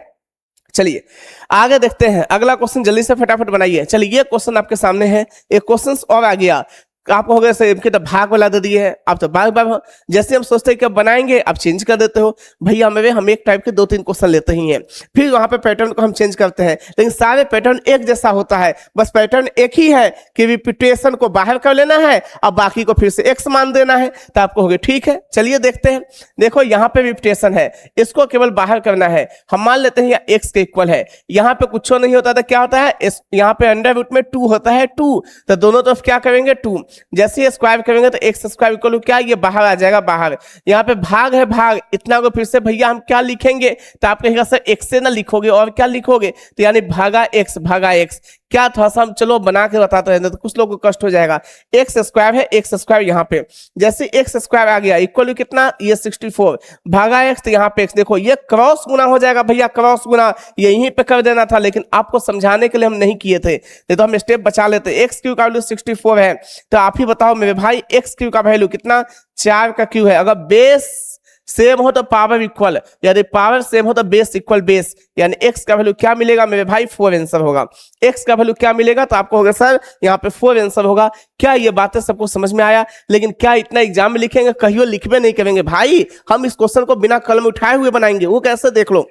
चलिए आगे देखते हैं, अगला क्वेश्चन जल्दी से फटाफट बनाइए। चलिए ये क्वेश्चन आपके सामने है, एक क्वेश्चन और आ गया। आपको हो गया सर इनके तो भाग वाला दे दिए है, आप तो बार बार जैसे हम सोचते हैं कि अब बनाएंगे आप चेंज कर देते हो। भैया मेरे हम एक टाइप के 2-3 क्वेश्चन लेते ही हैं, फिर वहां पे पैटर्न को हम चेंज करते हैं, लेकिन सारे पैटर्न एक जैसा होता है, बस पैटर्न एक ही है कि रिपीटेशन को बाहर कर लेना है और बाकी को फिर से एक्स मान देना है। तो आपको हो गया ठीक है, चलिए देखते हैं। देखो यहाँ पे रिपीटेशन है, इसको केवल बाहर करना है। हम मान लेते हैं एक्स के इक्वल है, यहाँ पे कुछ नहीं होता था, क्या होता है यहाँ पे अंडर रूट में 2 होता है, 2 तो दोनों तरफ क्या करेंगे 2, जैसे ही स्क्वायर करेंगे तो एक्स स्क्वायर इक्वल क्या, ये बाहर आ जाएगा बाहर। यहाँ पे भाग है भाग, इतना को फिर से भैया हम क्या लिखेंगे, तो आप कहेगा सर एक्स से ना लिखोगे और क्या लिखोगे, तो यानी भागा एक्स, भागा एक्स। क्या थोड़ा सा हम चलो बना के बताते हैं तो कुछ लोगों को कष्ट हो जाएगा। एक्स स्क्वायर है, एक्स स्क्वायर यहाँ पे जैसे एक्स स्क्वायर आ गया इक्वल कितना, ये 64 भागा एक्स, तो यहाँ पे एक्स देखो ये क्रॉस गुना हो जाएगा भैया, क्रॉस गुना यहीं पे कर देना था, लेकिन आपको समझाने के लिए हम नहीं किए थे, तो हम स्टेप बचा लेते। एक्स क्यू का वैल्यू 64 है, तो आप ही बताओ मेरे भाई एक्स क्यू का वैल्यू कितना, 4 का क्यू है। अगर बेस सेम हो तो पावर इक्वल, यदि पावर सेम हो तो बेस इक्वल बेस, यानी x का वैल्यू क्या मिलेगा मेरे भाई, 4 आंसर होगा। x का वैल्यू क्या मिलेगा, तो आपको होगा सर यहाँ पे 4 आंसर होगा। क्या ये बातें सबको समझ में आया? लेकिन क्या इतना एग्जाम में लिखेंगे, कहियो लिखबे नहीं करेंगे भाई। हम इस क्वेश्चन को बिना कलम उठाए हुए बनाएंगे, वो कैसे देख लो।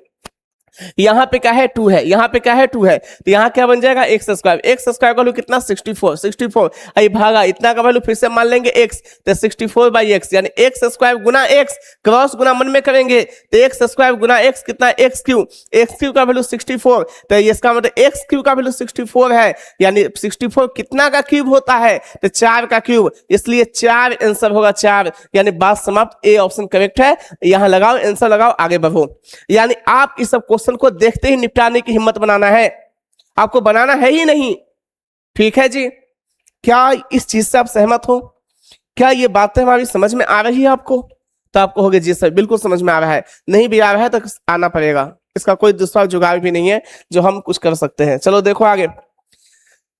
यहाँ पे क्या है 2 है, यहाँ पे क्या है 2 है, तो यहाँ क्या बन जाएगा एक्स स्क्वायर। एक्स स्क्वायर का वैल्यू कितना 64, 64 आई भागा इतना का वैल्यू फिर से मान लेंगे एक्स, तो 64 बाई एक्स यानी एक्स स्क्वायर गुना एक्स, क्रॉस गुना मन में करेंगे तो एक्स स्क्वायर गुना एक्स कितना एक्स क्यू का वैल्यू 64, तो इसका मतलब एक्स क्यू का वैल्यू 64 है, यानी 64 कितना का क्यूब होता है, तो 4 का क्यूब, इसलिए 4 आंसर होगा 4, यानी बात समाप्त, ए ऑप्शन करेक्ट है। यहाँ लगाओ आंसर लगाओ आगे बढ़ो, यानी आप इस सब क्वेश्चन को देखते ही निपटाने की हिम्मत बनाना है, आपको बनाना है ही नहीं। ठीक है जी, क्या इस चीज से आप सहमत हो? क्या ये बातें हमारी समझ में आ रही है आपको? तो आपको होगे जी सर बिल्कुल समझ में आ रहा है, नहीं भी आ रहा है तो आना पड़ेगा, इसका कोई दूसरा जुगाड़ भी नहीं है जो हम कुछ कर सकते हैं। चलो देखो आगे,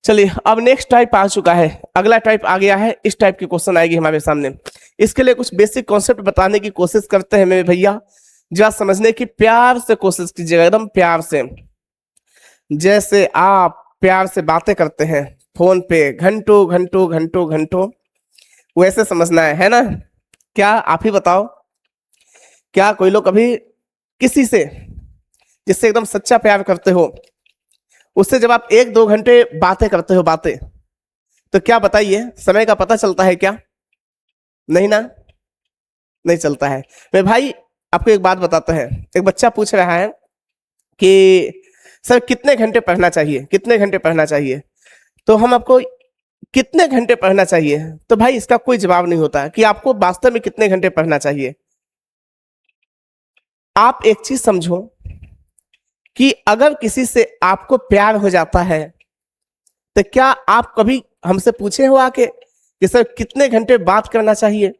चलिए अब नेक्स्ट टाइप आ चुका है, अगला टाइप आ गया है, इस टाइप की क्वेश्चन आएगी हमारे सामने। इसके लिए कुछ बेसिक कॉन्सेप्ट बताने की कोशिश करते हैं मेरे भैया, जरा समझने की प्यार से कोशिश कीजिएगा, एकदम प्यार से, जैसे आप प्यार से बातें करते हैं फोन पे घंटों घंटों घंटों घंटों, वैसे समझना है ना? क्या आप ही बताओ, क्या कोई लोग कभी किसी से जिससे एकदम सच्चा प्यार करते हो उससे जब आप 1-2 घंटे बातें करते हो बातें, तो क्या बताइए समय का पता चलता है क्या? नहीं ना, नहीं चलता है। मैं भाई आपको एक बात बताते हैं, एक बच्चा पूछ रहा है कि सर कितने घंटे पढ़ना चाहिए, कितने घंटे पढ़ना चाहिए, तो हम आपको कितने घंटे पढ़ना चाहिए, तो भाई इसका कोई जवाब नहीं होता कि आपको वास्तव में कितने घंटे पढ़ना चाहिए। आप एक चीज समझो कि अगर किसी से आपको प्यार हो जाता है तो क्या आप कभी हमसे पूछे हो आके कि सर कितने घंटे बात करना चाहिए?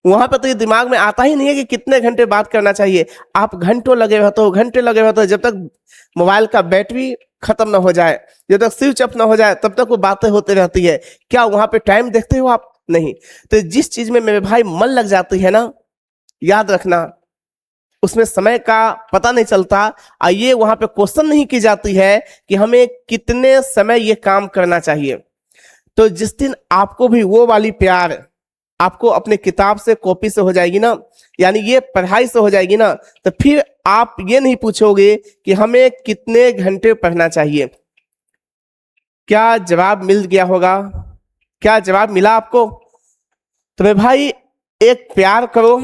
वहां पर तो ये दिमाग में आता ही नहीं है कि कितने घंटे बात करना चाहिए। आप घंटों लगे रहते हो, घंटे लगे रहते हो, जब तक मोबाइल का बैटरी खत्म ना हो जाए, जब तक स्विच ऑफ ना हो जाए, तब तक वो बातें होती रहती है। क्या वहां पे टाइम देखते हो आप? नहीं। तो जिस चीज में मेरे भाई मन लग जाती है ना, याद रखना उसमें समय का पता नहीं चलता। ये वहां पे क्वेश्चन नहीं की जाती है कि हमें कितने समय ये काम करना चाहिए। तो जिस दिन आपको भी वो वाली प्यार आपको अपने किताब से कॉपी से हो जाएगी ना, यानी ये पढ़ाई से हो जाएगी ना, तो फिर आप ये नहीं पूछोगे कि हमें कितने घंटे पढ़ना चाहिए। क्या जवाब मिल गया होगा? क्या जवाब मिला आपको? तो मेरे भाई एक प्यार करो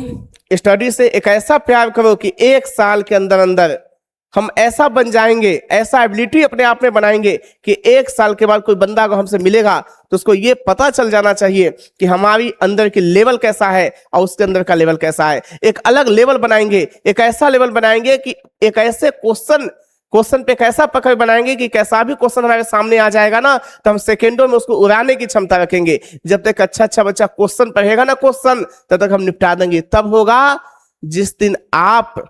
स्टडी से, एक ऐसा प्यार करो कि 1 साल के अंदर अंदर हम ऐसा बन जाएंगे, ऐसा एबिलिटी अपने आप में बनाएंगे कि 1 साल के बाद कोई बंदा अगर हमसे मिलेगा तो उसको ये पता चल जाना चाहिए कि हमारी अंदर की लेवल कैसा है और उसके अंदर का लेवल कैसा है। एक अलग लेवल बनाएंगे, एक ऐसा लेवल बनाएंगे कि एक ऐसे क्वेश्चन पे कैसा पकड़ बनाएंगे कि कैसा भी क्वेश्चन हमारे सामने आ जाएगा ना, तो हम सेकेंडों में उसको उड़ाने की क्षमता रखेंगे। जब तक अच्छा बच्चा क्वेश्चन पढ़ेगा ना क्वेश्चन, तब तक हम निपटा देंगे। तब होगा जिस दिन आप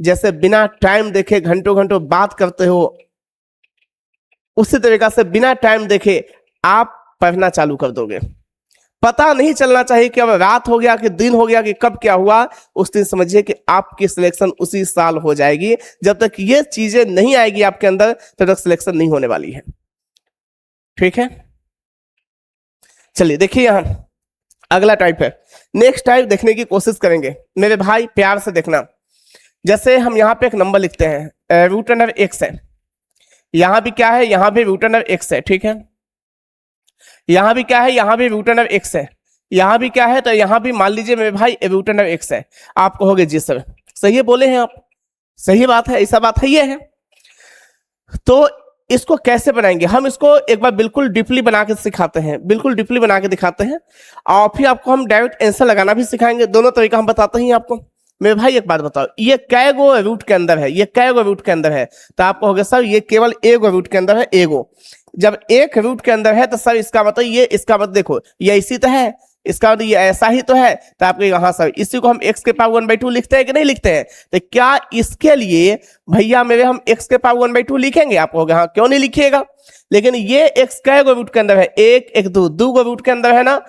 जैसे बिना टाइम देखे घंटों घंटों बात करते हो, उसी तरीका से बिना टाइम देखे आप पढ़ना चालू कर दोगे। पता नहीं चलना चाहिए कि अब रात हो गया कि दिन हो गया कि कब क्या हुआ। उस दिन समझिए कि आपकी सिलेक्शन उसी साल हो जाएगी। जब तक ये चीजें नहीं आएगी आपके अंदर, तब तक सिलेक्शन नहीं होने वाली है। ठीक है, चलिए देखिए यहां अगला टाइप है। नेक्स्ट टाइप देखने की कोशिश करेंगे मेरे भाई, प्यार से देखना। जैसे हम यहाँ पे एक नंबर लिखते हैं, रूट अंडर एक्स है, यहां भी क्या है, यहां भी रूट अंडर एक्स है। ठीक है, यहां भी क्या है, यहां भी रूट अंडर एक्स है, यहां भी क्या है, तो यहां भी मान लीजिए मेरे भाई रूट अंडर एक्स है। आप कहोगे जी सर सही है, बोले हैं आप, सही बात है, ऐसा बात है, ये है। तो इसको कैसे बनाएंगे हम? इसको एक बार बिल्कुल डीपली बना के सिखाते हैं, बिल्कुल डीपली बना के दिखाते हैं, और फिर आपको हम डायरेक्ट आंसर लगाना भी सिखाएंगे। दोनों तरीका हम बताते हैं आपको। मेरे भाई एक बात बताओ, ये कै गो रूट के अंदर है, ये कै गो रूट के अंदर है? तो आप कहोगे सर ये केवल एगो रूट के अंदर है, एगो। जब एक रूट के अंदर है तो सर इसका मतलब ये, इसका मतलब देखो ये इसी तो है, इसका मतलब ये ऐसा ही तो है। तो आप कहेंगे हाँ सर, इसी को हम x के पावर 1/2 लिखते हैं कि नहीं लिखते हैं? तो क्या इसके लिए भैया मेरे हम x के पावर 1/2 लिखेंगे? आप कहोगे हाँ, क्यों नहीं लिखिएगा। लेकिन ये x कै गो रूट के अंदर है, 1 1 2 2 गो रूट के अंदर है ना।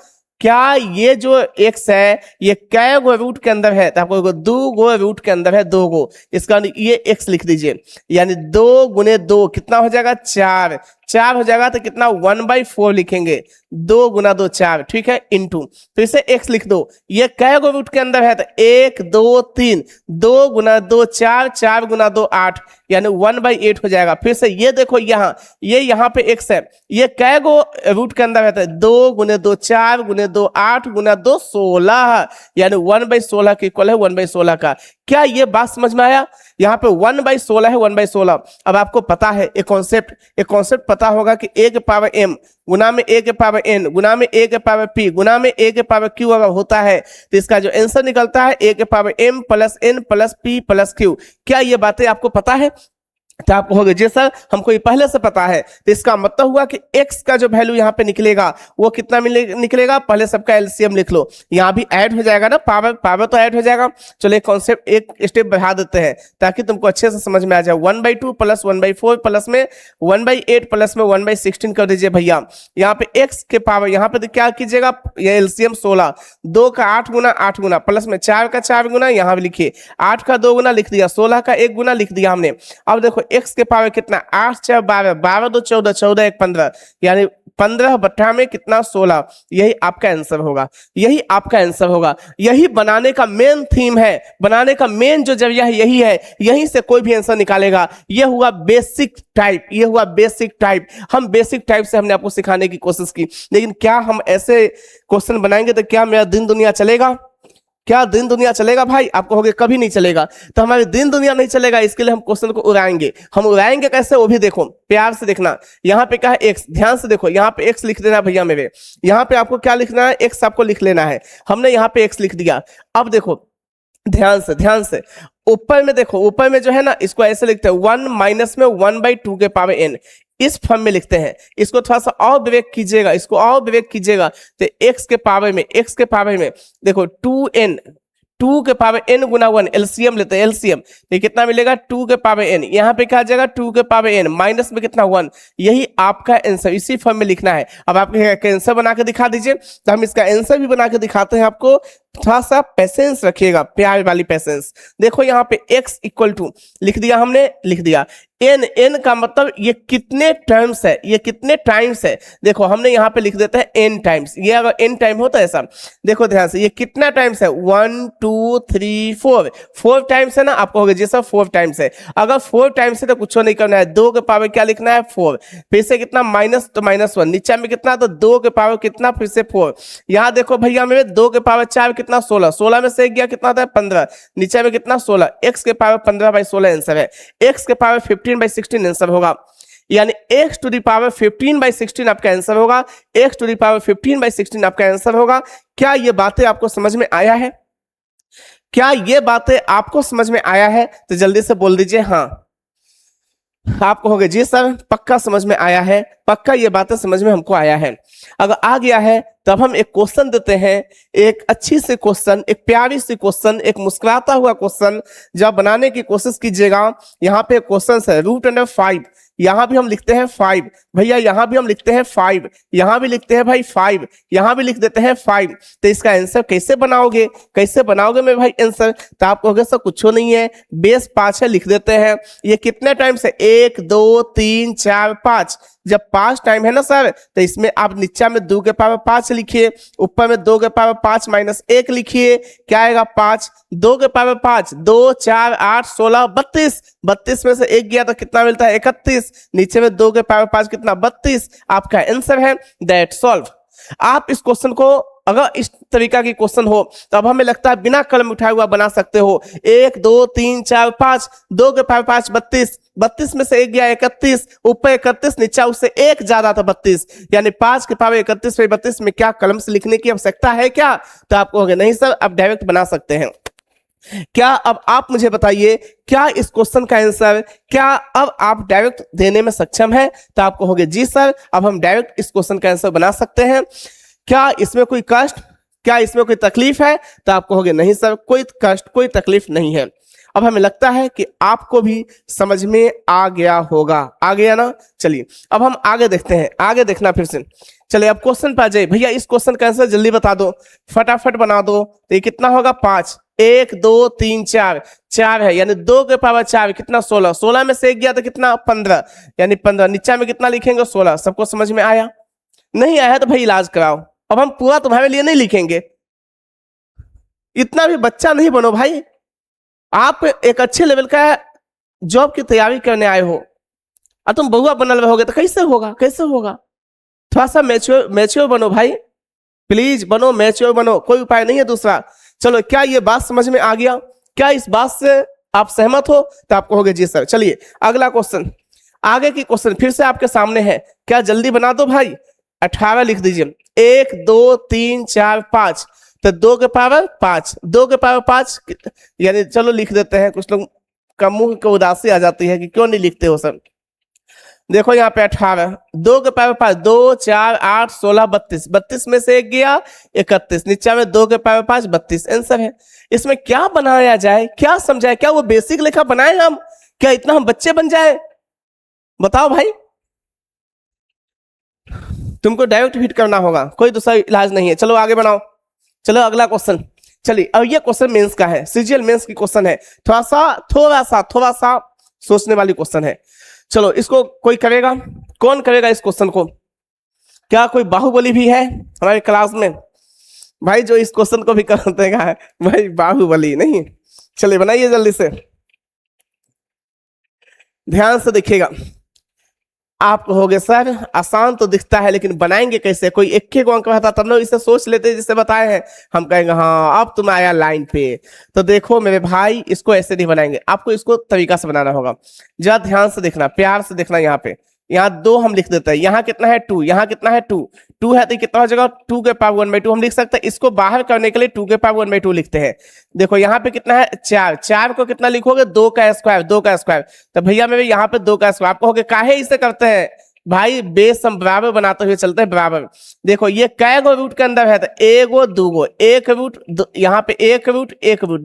क्या ये जो x है ये कै गो रूट के अंदर है? तो आपको 2 गो रूट के अंदर है, 2 गो। इसका ये x लिख दीजिए, यानी 2 गुने 2 कितना हो जाएगा? 4। 4 हो जाएगा तो कितना 1/4 लिखेंगे, 2 गुना 2 4, ठीक है, इंटू, तो इसे x लिख दो। ये कै गो रूट के अंदर है तो 1 2 3, 2 गुना 2 4, 4 गुना 2 8, यानी 1/8 हो जाएगा। फिर से ये देखो यहाँ, ये यहाँ पे x है, ये कै गो रूट के अंदर रहता है, 2 गुने 2 4 गुने 2 8 गुना 2 16, यानी 1/16 के इक्वल है 1/16 का। क्या ये बात समझ में आया? यहाँ पे 1/16 है 1/16। अब आपको पता है एक कॉन्सेप्ट पता होगा कि a के पावर m गुना में a के पावर n गुना में a के पावर p गुना में a के पावर q अगर होता है तो इसका जो आंसर निकलता है a के power m plus n plus p plus q। क्या ये बातें आपको पता है? तो आप कहोगे जी सर हमको ये पहले से पता है, तो इसका मतलब हुआ कि x का जो वैल्यू यहाँ पे निकलेगा वो कितना निकलेगा, पहले सबका एलसीएम लिख लो, यहाँ भी ऐड हो जाएगा ना, पावर तो ऐड हो जाएगा। चलो एक कॉन्सेप्ट एक स्टेप बढ़ा देते हैं ताकि तुमको अच्छे से समझ में आ जाए। 1/2 प्लस 1/4 प्लस में 1/8 प्लस में 1/16 कर दीजिए भैया। यहाँ पे x के पावर यहाँ पे क्या कीजिएगा, ये एलसीएम 16, 2 का 8 गुना प्लस में 4 का 4 गुना, यहाँ भी लिखिए 8 का 2 गुना लिख दिया, 16 का 1 गुना लिख दिया हमने। अब देखो x के पावर कितना, 8 4 12, 12 2 14, 14 1 15, यानी 15 बट्टा में कितना 16। यही आपका आंसर होगा, यही आपका आंसर होगा। यही बनाने का मेन थीम है, बनाने का मेन जो जरिया है यही है, यहीं से कोई भी आंसर निकालेगा। ये हुआ बेसिक टाइप, ये हुआ बेसिक टाइप। हम बेसिक टाइप से हमने आपको सिखाने की कोशिश की, लेकिन क्या हम ऐसे क्वेश्चन बनाएंगे तो क्या मेरा दिन दुनिया चलेगा? क्या दिन दुनिया चलेगा भाई? आप कहोगे कभी नहीं चलेगा। तो हमारे दिन दुनिया नहीं चलेगा, इसके लिए हम क्वेश्चन को उड़ाएंगे। हम उड़ाएंगे कैसे वो भी देखो, प्यार से देखना। यहाँ पे क्या है x, ध्यान से देखो, यहाँ पे x लिख देना भैया मेरे। यहाँ पे आपको क्या लिखना है, x आपको लिख लेना है। हमने यहाँ पे x लिख दिया। अब देखो ध्यान से ऊपर में देखो, ऊपर में जो है ना इसको ऐसे लिखते हैं 1 माइनस में 1/2 के पावर n, इस फॉर्म में लिखते हैं। इसको थोड़ा सा और ब्रेक कीजिएगा, इसको और ब्रेक कीजिएगा तो x के पावर में देखो 2n, 2 के पावर n गुना 1, एलसीएम लेते हैं, एलसीएम ये कितना मिलेगा 2 के पावर n, यहाँ पे क्या आ जाएगा 2 के पावर n माइनस में कितना 1। यही आपका आंसर, इसी फॉर्म में लिखना है। अब आपके आंसर बना के दिखा दीजिए, तो हम इसका आंसर भी बना के दिखाते हैं आपको। थोड़ा सा पैसेंस रखिएगा, प्यार वाली पैसेंस। देखो यहाँ पे x इक्वल टू लिख दिया हमने, लिख दिया n का मतलब ये कितने टर्म्स है, ये कितने टाइम्स है। देखो हमने यहाँ पे लिख देते हैं n टाइम्स, ये अगर n टाइम होता है ऐसा, देखो ध्यान से ये कितना टाइम्स है 1 2 3 4 टाइम्स है ना। आप कहोगे जी सर 4 टाइम्स है, अगर 4 टाइम्स है तो कुछ नहीं करना है, 2 के पावर क्या लिखना है 4, फिर से कितना माइनस तो -1, नीचे में कितना तो 2 के पावर कितना फिर से 4। यहाँ देखो भैया मेरे 2 के पावर 4 कितना 16, 16 में से गया कितना था 15, नीचे में कितना 16, x के पावर 15/16 आंसर है। x के पावर 15/16 आंसर होगा, यानी x टू द पावर 15/16 आपका आंसर होगा, x टू द पावर 15/16 आपका आंसर होगा। क्या ये बातें आपको समझ में आया है? क्या ये बातें आपको समझ में आया है? तो जल्दी से बोल दीजिए हाँ। आप कहोगे जी सर पक्का समझ में आया है, पक्का ये बातें समझ में हमको आया है। अगर आ गया है तब हम एक क्वेश्चन देते हैं, एक अच्छी सी क्वेश्चन, एक प्यारी सी क्वेश्चन, एक मुस्कुराता हुआ क्वेश्चन जब बनाने की कोशिश कीजिएगा। यहाँ पे क्वेश्चन है √5, यहाँ भी हम लिखते हैं 5 भैया, यहाँ भी हम लिखते हैं 5, यहाँ भी लिखते हैं भाई 5, यहाँ भी लिख देते हैं 5। तो इसका आंसर कैसे बनाओगे, कैसे बनाओगे मेरे भाई आंसर? तो आप कहोगे सर कुछ नहीं है, बेस 5 है, लिख देते हैं। ये कितने टाइम से 1 2 3 4 5, जब 5 टाइम है ना सर, तो इसमें आप नीचे में 2 के पावर 5 लिखिए, ऊपर में 2 के पावर 5 माइनस 1 लिखिए, क्या आएगा 5, 2 के पावर 5, 2 4 8 16 32, 32 में से 1 गया तो कितना मिलता है 31, नीचे में 2 के पावर 5 कितना 32, आपका आंसर है दैट सॉल्व। आप इस क्वेश्चन को अगर इस तरीका की क्वेश्चन हो तो अब हमें लगता है बिना कलम उठाए हुआ बना सकते हो। 1 2 3 4 5, 2 के पावर 5 32, 32 में से 1 गया 31, ऊपर 31, नीचे उससे 1 ज्यादा था 32, यानी 5 के पावर 31 पे 32 में क्या कलम से लिखने की आवश्यकता है क्या? तो आप कहोगे नहीं सर आप डायरेक्ट बना सकते हैं। क्या अब आप मुझे बताइए, क्या इस क्वेश्चन का आंसर क्या अब आप डायरेक्ट देने में सक्षम है? तो आप कहोगे जी सर अब हम डायरेक्ट इस क्वेश्चन का आंसर बना सकते हैं। क्या इसमें कोई कष्ट, क्या इसमें कोई तकलीफ है? तो आप कहोगे नहीं सर कोई कष्ट कोई तकलीफ नहीं है। अब हमें लगता है कि आपको भी समझ में आ गया होगा, आ गया ना। चलिए अब हम आगे देखते हैं, आगे देखना फिर से। चलिए अब क्वेश्चन पे आ जाए भैया, इस क्वेश्चन का आंसर जल्दी बता दो, फटाफट बना दो। तो ये कितना होगा 5, 1 2 3 4, 4 है यानी 2 के पावर 4 कितना 16, 16 में से एक गया तो कितना 15, यानी 15 नीचे में कितना लिखेंगे 16। सबको समझ में आया? नहीं आया तो भाई इलाज कराओ। अब हम पूरा तुम्हारे लिए नहीं लिखेंगे, इतना भी बच्चा नहीं बनो भाई। आप एक अच्छे लेवल का जॉब की तैयारी करने आए हो और तुम बहुआ बनल रहोगे तो कैसे होगा, कैसे होगा? थोड़ा सा मैच्योर मैच्योर बनो भाई, प्लीज बनो, मैच्योर बनो, कोई उपाय नहीं है दूसरा। चलो क्या ये बात समझ में आ गया? क्या इस बात से आप सहमत हो? तो आप कहोगे जी सर। चलिए अगला क्वेश्चन, आगे की क्वेश्चन फिर से आपके सामने है, क्या जल्दी बना दो भाई। 18 लिख दीजिए, 1 2 3 4 5, तो 2 के पावर 5, 2 के पावर 5 यानी चलो लिख देते हैं। कुछ लोग का मुंह को उदासी आ जाती है कि क्यों नहीं लिखते हो सर। देखो यहाँ पे 18, 2 के पावर 5, 2 4 8 16 32, 32 में से एक गया 31, नीचे में 2 के पावर 5 32 आंसर है। इसमें क्या बनाया जाए, क्या समझाए, क्या वो बेसिक लेखा बनाए हम, क्या इतना हम बच्चे बन जाए? बताओ भाई, तुमको डायरेक्ट हिट करना होगा, कोई दूसरा इलाज नहीं है। चलो आगे बनाओ। चलो अगला क्वेश्चन। चलिए अब ये क्वेश्चन मेंस का है, सीजीएल मेंस की क्वेश्चन है, थोड़ा सा सोचने वाली क्वेश्चन है। चलो इसको कोई करेगा, कौन करेगा इस क्वेश्चन को? क्या कोई बाहुबली भी है हमारे क्लास में भाई जो इस क्वेश्चन को भी कर देगा? है भाई बाहुबली नहीं। चलिए बनाइए जल्दी से, ध्यान से देखिएगा। आप कहोगे सर आसान तो दिखता है लेकिन बनाएंगे कैसे? कोई एक एक अंक रहता तब लोग इसे सोच लेते जिससे बताए हैं। हम कहेंगे हाँ अब तुम आया लाइन पे। तो देखो मेरे भाई, इसको ऐसे नहीं बनाएंगे, आपको इसको तरीका से बनाना होगा। जरा ध्यान से देखना, प्यार से देखना। यहाँ पे यहाँ 2 हम लिख देते हैं, यहाँ कितना है 2, यहाँ कितना है 2, 2 है तो कितना हो जाएगा 2 के पावर 1/2 हम लिख सकते हैं। इसको बाहर करने के लिए 2 के पावर 1/2 लिखते हैं। देखो यहाँ पे कितना है 4, 4 को कितना लिखोगे 2 का स्क्वायर, 2 का स्क्वायर। तो भैया मेरे यहाँ पे 2 का स्क्वायर। आप कहोगे काहे इसे करते हैं? भाई बेस हम बराबर बनाते हुए चलते हैं, बराबर। देखो ये कै गो रूट के अंदर है, तो एगो दूगो, एक रूट यहाँ पे एक रूट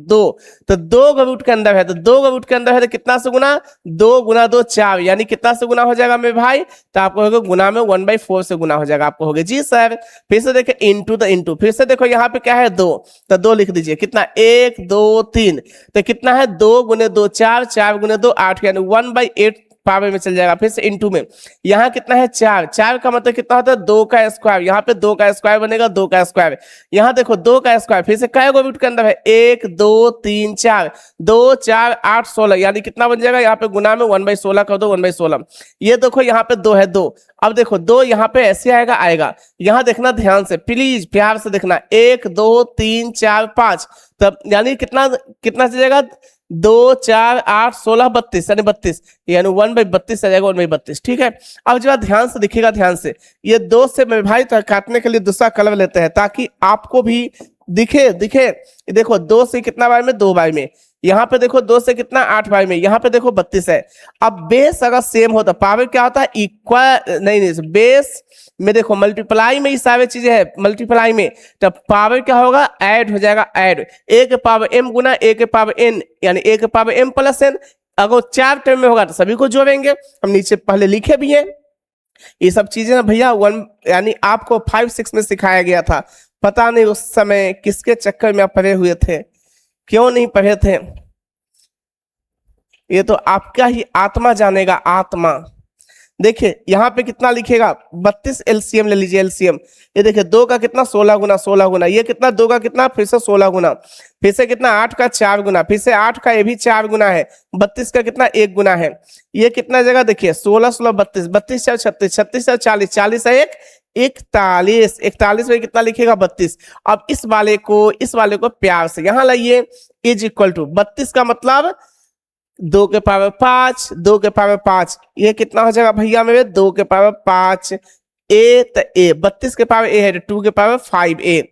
2, तो 2 गो रूट के अंदर है, तो 2 गो रूट के अंदर है तो कितना से गुना 2 गुना 2 4, यानी कितना से गुना हो जाएगा मेरे भाई? तो आप कहोगे गुना में 1/4 से गुना हो जाएगा। आप कहोगे जी सर। फिर से देखो इंटू, तो इंटू फिर से देखो यहाँ पे क्या है 2, तो 2 लिख दीजिए। कितना 1 2 3, तो कितना है 2 गुने 2 4, 4 गुने 2 8, यानी 1/8 पावर में चल जाएगा। फिर से इंटू में यहाँ कितना है 4, 4 का मतलब कितना होता है 2 का स्क्वायर, यहाँ पे 2 का स्क्वायर बनेगा, 2 का स्क्वायर। यहाँ देखो 2 का स्क्वायर, फिर से कै गो रूट के अंदर है 1 2 3 4, 2 4 8 16, यानी कितना बन जाएगा? यहाँ पे गुना में 1/16 कर दो, 1/16। ये देखो यहाँ पे 2 है 2, अब देखो 2 यहाँ पे ऐसे आएगा। यहाँ देखना ध्यान से, प्लीज प्यार से देखना, 1 2 3 4 5, तब यानी कितना कितना चलेगा 2 4 8 16 32, यानी 32, यानी 1/32 आ जाएगा, 1/32। ठीक है, अब जब ध्यान से दिखेगा, ध्यान से, ये 2 से मेरे भाई तो काटने के लिए दूसरा कलर लेते हैं ताकि आपको भी दिखे। देखो 2 से कितना बार में 2 बार में, यहाँ पे देखो 2 से कितना 8 बार में, यहाँ पे देखो 32 है। अब बेस अगर सेम हो तो पावर क्या होता है? इक्वल नहीं, बेस में देखो मल्टीप्लाई में ही सारी चीजें है, मल्टीप्लाई में, तो पावर क्या होगा? ऐड हो जाएगा, ऐड। ए के पावर m गुना ए के पावर n, यानी ए के पावर m प्लस n। अगर 4 टर्म में होगा तो सभी को जोड़ेंगे, हम नीचे पहले लिखे भी हैं। ये सब चीजें ना भैया यानी आपको 5 6 में सिखाया गया था। पता नहीं उस समय किसके चक्कर में आप पढ़े हुए थे, क्यों नहीं पढ़े थे, ये तो आपका ही आत्मा जानेगा, आत्मा। देखिए यहाँ पे कितना लिखेगा 32, एलसीएम ले लीजिए, एलसीएम। ये देखिए 2 का कितना 16 गुना, 16 गुना, ये कितना 2 का कितना फिर से 16 गुना, फिर से कितना 8 का 4 गुना, फिर से 8 का ये भी 4 गुना है, 32 का कितना 1 गुना है। ये कितना जगह देखिए 16 16 32, 32 4 36, 36 4 40, 40 1 41, 41 में कितना लिखेगा 32। अब इस वाले को प्यार से यहाँ लाइए, इज इक्वल टू 32 का मतलब 2 के पावर 5, 2 के पावर 5, ये कितना हो जाएगा भैया मेरे 2 के पावर 5 ए, तो ए 32 के पावर ए है 2 के पावर 5 ए,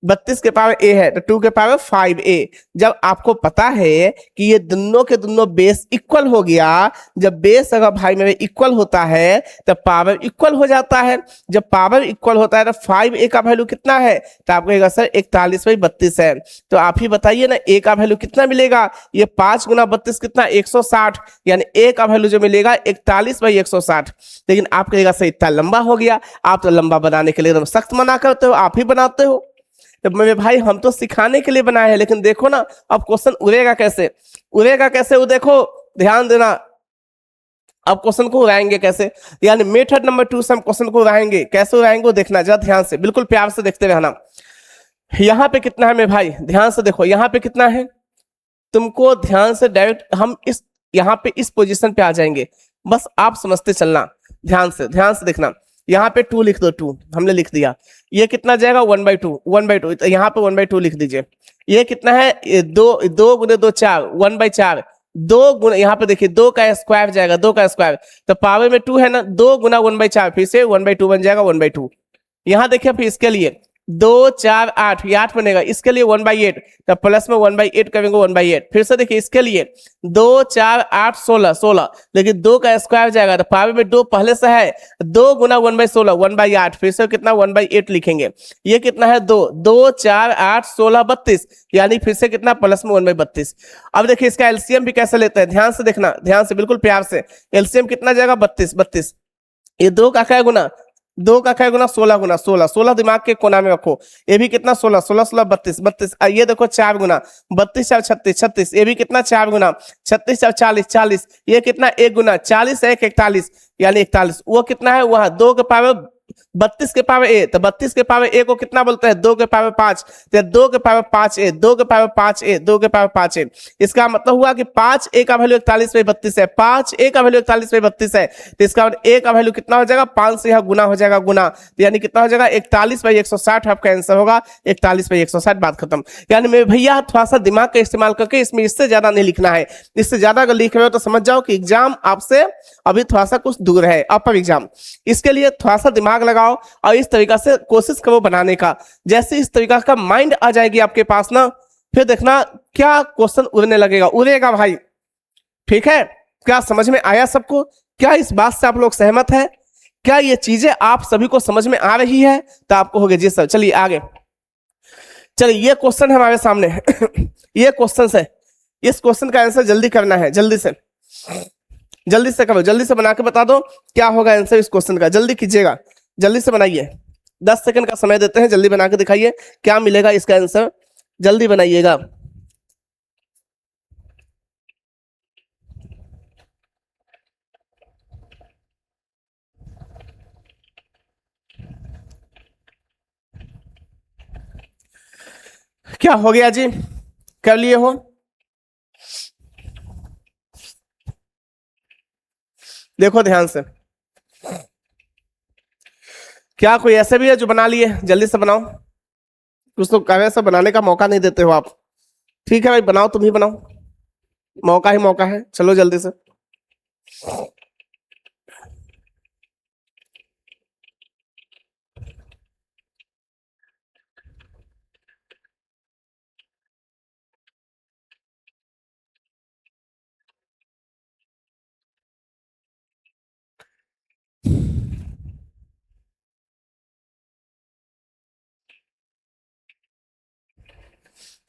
32 के पावर ए है तो 2 के पावर 5a। जब आपको पता है कि ये दोनों के दोनों बेस इक्वल हो गया, जब बेस अगर भाई मेरे इक्वल होता है तब पावर इक्वल हो जाता है। जब पावर इक्वल होता है तो 5a का वैल्यू कितना है, तो आपको कहेगा सर 41/32 है। तो आप ही बताइए ना a का वैल्यू कितना मिलेगा, ये 5 गुना 32 कितना 160, यानी a का वैल्यू जो मिलेगा 41/160। लेकिन आप कहेगा सर इतना लंबा हो गया, आप तो लंबा बनाने के लिए एकदम सख्त मना करते हो, आप ही बनाते हो। तो मेरे भाई हम तो सिखाने के लिए बनाए हैं, लेकिन देखो ना अब क्वेश्चन उड़ेगा कैसे, उड़ेगा कैसे वो देखो, ध्यान देना। अब क्वेश्चन को उड़ाएंगे कैसे, यानी मेथड नंबर 2 से हम क्वेश्चन को उड़ाएंगे, कैसे उड़ाएंगे वो देखना, जरा ध्यान से बिल्कुल प्यार से देखते रहना। यहाँ पे कितना है मेरे भाई, ध्यान से देखो यहाँ पे कितना है, तुमको ध्यान से डायरेक्ट हम इस यहाँ पे इस पोजीशन पे आ जाएंगे, बस आप समझते चलना, ध्यान से देखना। यहाँ पे 2 लिख दो, 2 हमने लिख दिया। ये कितना जाएगा 1/2, 1/2, तो यहाँ पे 1/2 लिख दीजिए। ये कितना है, 2 गुने 2 4, 1/4, 2 गुना, यहाँ पे देखिए 2 का स्क्वायर जाएगा, 2 का स्क्वायर, तो पावर में 2 है ना, 2 गुना 1/4, फिर से 1/2 बन जाएगा 1/2। यहाँ देखिए फिर इसके लिए 2 4 8, ये 8 बनेगा, इसके लिए 1/8, तो प्लस में 1/8 करेंगे 1/8। फिर से देखिए इसके लिए 2 4 8 16, लेकिन 2 का स्क्वायर जाएगा तो पावर में 2 पहले से है, 2 गुना 1/16 1/8, फिर से कितना 1/8 लिखेंगे। ये कितना है 2 2 4 8 16 32, यानी फिर से कितना प्लस में 1/32। अब देखिए इसका एलसीएम भी कैसे लेते हैं, ध्यान से देखना, ध्यान से बिल्कुल प्यार से। एलसीएम कितना जाएगा 32, ये 2 का क्या गुना, 2 का क्या गुना 16 गुना 16 दिमाग के कोना में रखो। ये भी कितना 16 16 16 32, ये देखो 4 गुना 32 4 36, ये भी कितना 4 गुना 36 4 40, ये कितना 1 गुना 40 1 41, यानी 41। वो कितना है वहां 2 के पावर 32 के पावर ए, तो 32 के पावर ए को कितना बोलते हैं 2 के पावर 5, तो 2 के पावर 5a, 2 के पावर 5a, 2 के पावर 5a। इसका मतलब हुआ कि 5a का वैल्यू 41/32 है, 5a का वैल्यू 41/32 है, तो इसका a का वैल्यू कितना हो जाएगा 5 से यह गुना हो जाएगा, गुना, तो यानी कितना हो जाएगा 41/160 आपका आंसर होगा, 41/160, बात खत्म। यानी मेरे भैया थोड़ा सा दिमाग का इस्तेमाल करके इसमें इससे ज्यादा नहीं लिखना है, इससे ज्यादा अगर लिख रहे हो तो समझ जाओ कि एग्जाम आपसे अभी थोड़ा सा कुछ दूर है, अपर एग्जाम। इसके लिए थोड़ा सा दिमाग लगाओ और इस तरीका से कोशिश करो बनाने का। जैसे इस तरीका का माइंड आ जाएगी आपके पास ना, फिर देखना क्या क्वेश्चन उड़ने लगेगा, उड़ेगा भाई। ठीक है, क्या समझ में आया सबको, क्या इस बात से आप लोग सहमत है, क्या ये चीजें आप सभी को समझ में आ रही है, तो आपको हो गया जी सर। चलिए आगे, चलिए ये क्वेश्चन है हमारे सामने ये क्वेश्चन है, इस क्वेश्चन का आंसर जल्दी करना है, जल्दी से करो, जल्दी से बना के बता दो क्या होगा आंसर इस क्वेश्चन का, जल्दी कीजिएगा, जल्दी से बनाइए, 10 सेकंड का समय देते हैं, जल्दी बना के दिखाइए क्या मिलेगा इसका आंसर, जल्दी बनाइएगा। क्या हो गया जी, कर लिए हो? देखो ध्यान से, क्या कोई ऐसे भी है जो बना लिए, जल्दी से बनाओ, कुछ तो कार्य से बनाने का मौका नहीं देते हो आप। ठीक है भाई बनाओ, तुम ही बनाओ, मौका ही मौका है, चलो जल्दी से।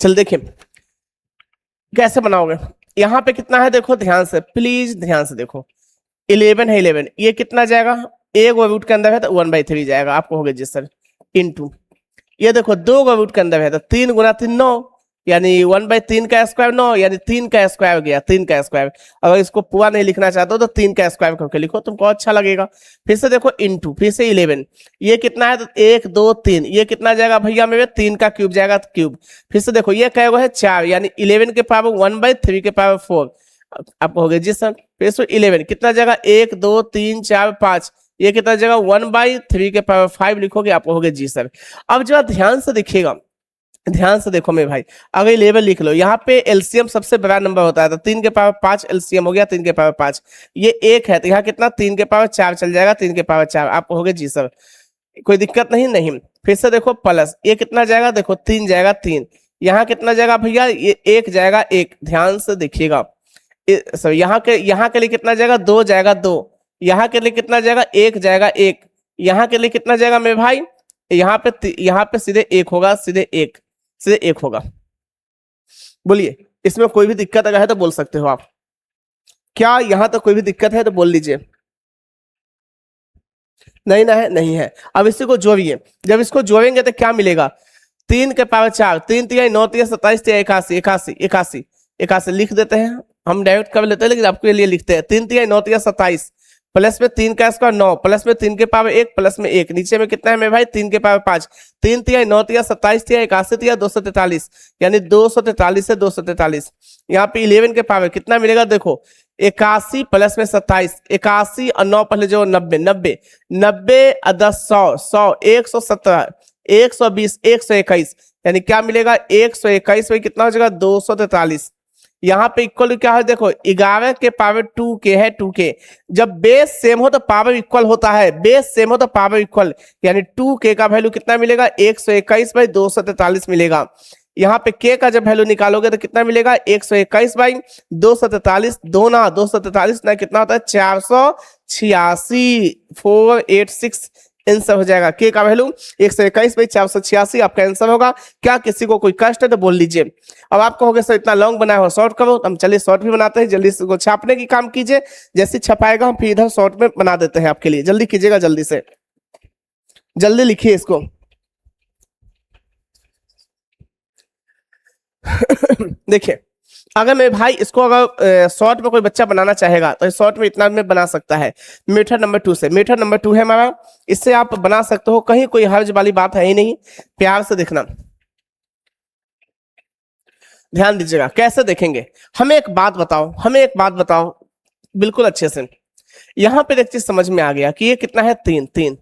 चल देखिए कैसे बनाओगे, यहाँ पे कितना है देखो ध्यान से, प्लीज ध्यान से देखो, 11 है, 11 ये कितना जाएगा, एक रूट के अंदर है तो 1/3 जाएगा, आपको हो गया जी सर, इनटू ये देखो 2 रूट के अंदर है तो 3 गुना 3 9, यानी 1/3 का स्क्वायर 9, यानी 3 का स्क्वायर गया, 3 का स्क्वायर। अगर इसको पूरा नहीं लिखना चाहते हो तो 3 का स्क्वायर करके लिखो, तुमको अच्छा लगेगा। फिर से देखो इनटू, फिर से 11, ये कितना है तो 1 2 3, ये कितना जाएगा भैया मेरे 3 का क्यूब जाएगा, तो क्यूब। फिर से देखो ये क्या है 4, यानी 11 के पावर 1/3 के पावर 4, आपको हो गया जी सर। फिर से 11 कितना जाएगा 1 2 3 4 5, ये कितना जगह 1/3 के पावर 5 लिखोगे, आपको हो गया जी सर। अब जो ध्यान से देखिएगा, ध्यान से देखो मेरे भाई, अगर 11 लिख लो, यहाँ पे एलसीएम सबसे बड़ा नंबर होता है, तो 3 के पावर 5 एलसीएम हो गया 3 के पावर 5, ये 1 है तो यहाँ कितना 3 के पावर 4 चल जाएगा, 3 के पावर 4, आपको हो गया जी सर, कोई दिक्कत नहीं। फिर से देखो प्लस, ये कितना जाएगा, देखो 3 जाएगा 3, यहाँ कितना जाएगा भैया, ये 1 जाएगा 1, ध्यान से देखिएगा। यहाँ के लिए कितना जाएगा, 2 जाएगा 2, यहाँ के लिए कितना जाएगा, 1 जाएगा 1, यहाँ के लिए कितना जाएगा मेरे भाई, यहाँ पे सीधे 1 होगा, सीधे 1 होगा। बोलिए इसमें कोई भी दिक्कत अगर है तो बोल सकते हो आप। क्या यहाँ तो कोई भी दिक्कत है तो बोल लीजिए। नहीं ना है, नहीं है। अब इसी को जोड़िए, जब इसको जोड़ेंगे तो क्या मिलेगा, 3 के पावर 4, 3 तिया 9 तिया 27 तिया 81, 81 81 81 लिख देते हैं, हम डायरेक्ट कर लेते हैं लेकिन आपके लिए लिखते हैं। 3 तिया 9 तिया 27, प्लस में 3 का स्क्वायर 9, प्लस में 3 के पावर 1, प्लस में 1, नीचे में कितना है मेरे भाई, 3 के पावर 5, 3 तिया 9 तिया 27 तिया 81 तिया 243, यानी 243 से 243। यहाँ पे 11 के पावर कितना मिलेगा, देखो 81 प्लस में 27, 81 और 9 पहले जो 90, 90 90 और 10 100 100 117 120 121, यानी क्या मिलेगा 121 में कितना हो जाएगा 243। यहाँ पे इक्वल क्या है, देखो 11 के पावर 2 के है, 2 के जब बेस सेम हो तो पावर इक्वल होता है, बेस सेम हो तो पावर इक्वल, यानी 2 के का वैल्यू कितना मिलेगा 121 बाई 243 मिलेगा। यहाँ पे के का जब वैल्यू निकालोगे तो कितना मिलेगा 121 बाई 243, 243 ना कितना होता है 486, 486 आंसर हो जाएगा। के का वैल्यू 121 बाई 486 आपका आंसर होगा। क्या किसी को कोई कष्ट है तो बोल लीजिए। अब आप कहोगे सर इतना लॉन्ग बनाया हो शॉर्ट करो, हम चलिए शॉर्ट भी बनाते हैं, जल्दी से छापने की काम कीजिए, जैसे छपाएगा हम फिर इधर शॉर्ट में बना देते हैं आपके लिए। जल्दी कीजिएगा, जल्दी से जल्दी लिखिए इसको। देखिए अगर मेरे भाई इसको अगर शॉर्ट में कोई बच्चा बनाना चाहेगा तो शॉर्ट में इतना में बना सकता है। मेथड नंबर 2 से, मेथड नंबर 2 है हमारा, इससे आप बना सकते हो, कहीं कोई हर्ज वाली बात है ही नहीं। प्यार से देखना, ध्यान दीजिएगा कैसे देखेंगे। हमें एक बात बताओ बिल्कुल अच्छे से। यहाँ पे एक चीज समझ में आ गया कि ये कितना है 3 3,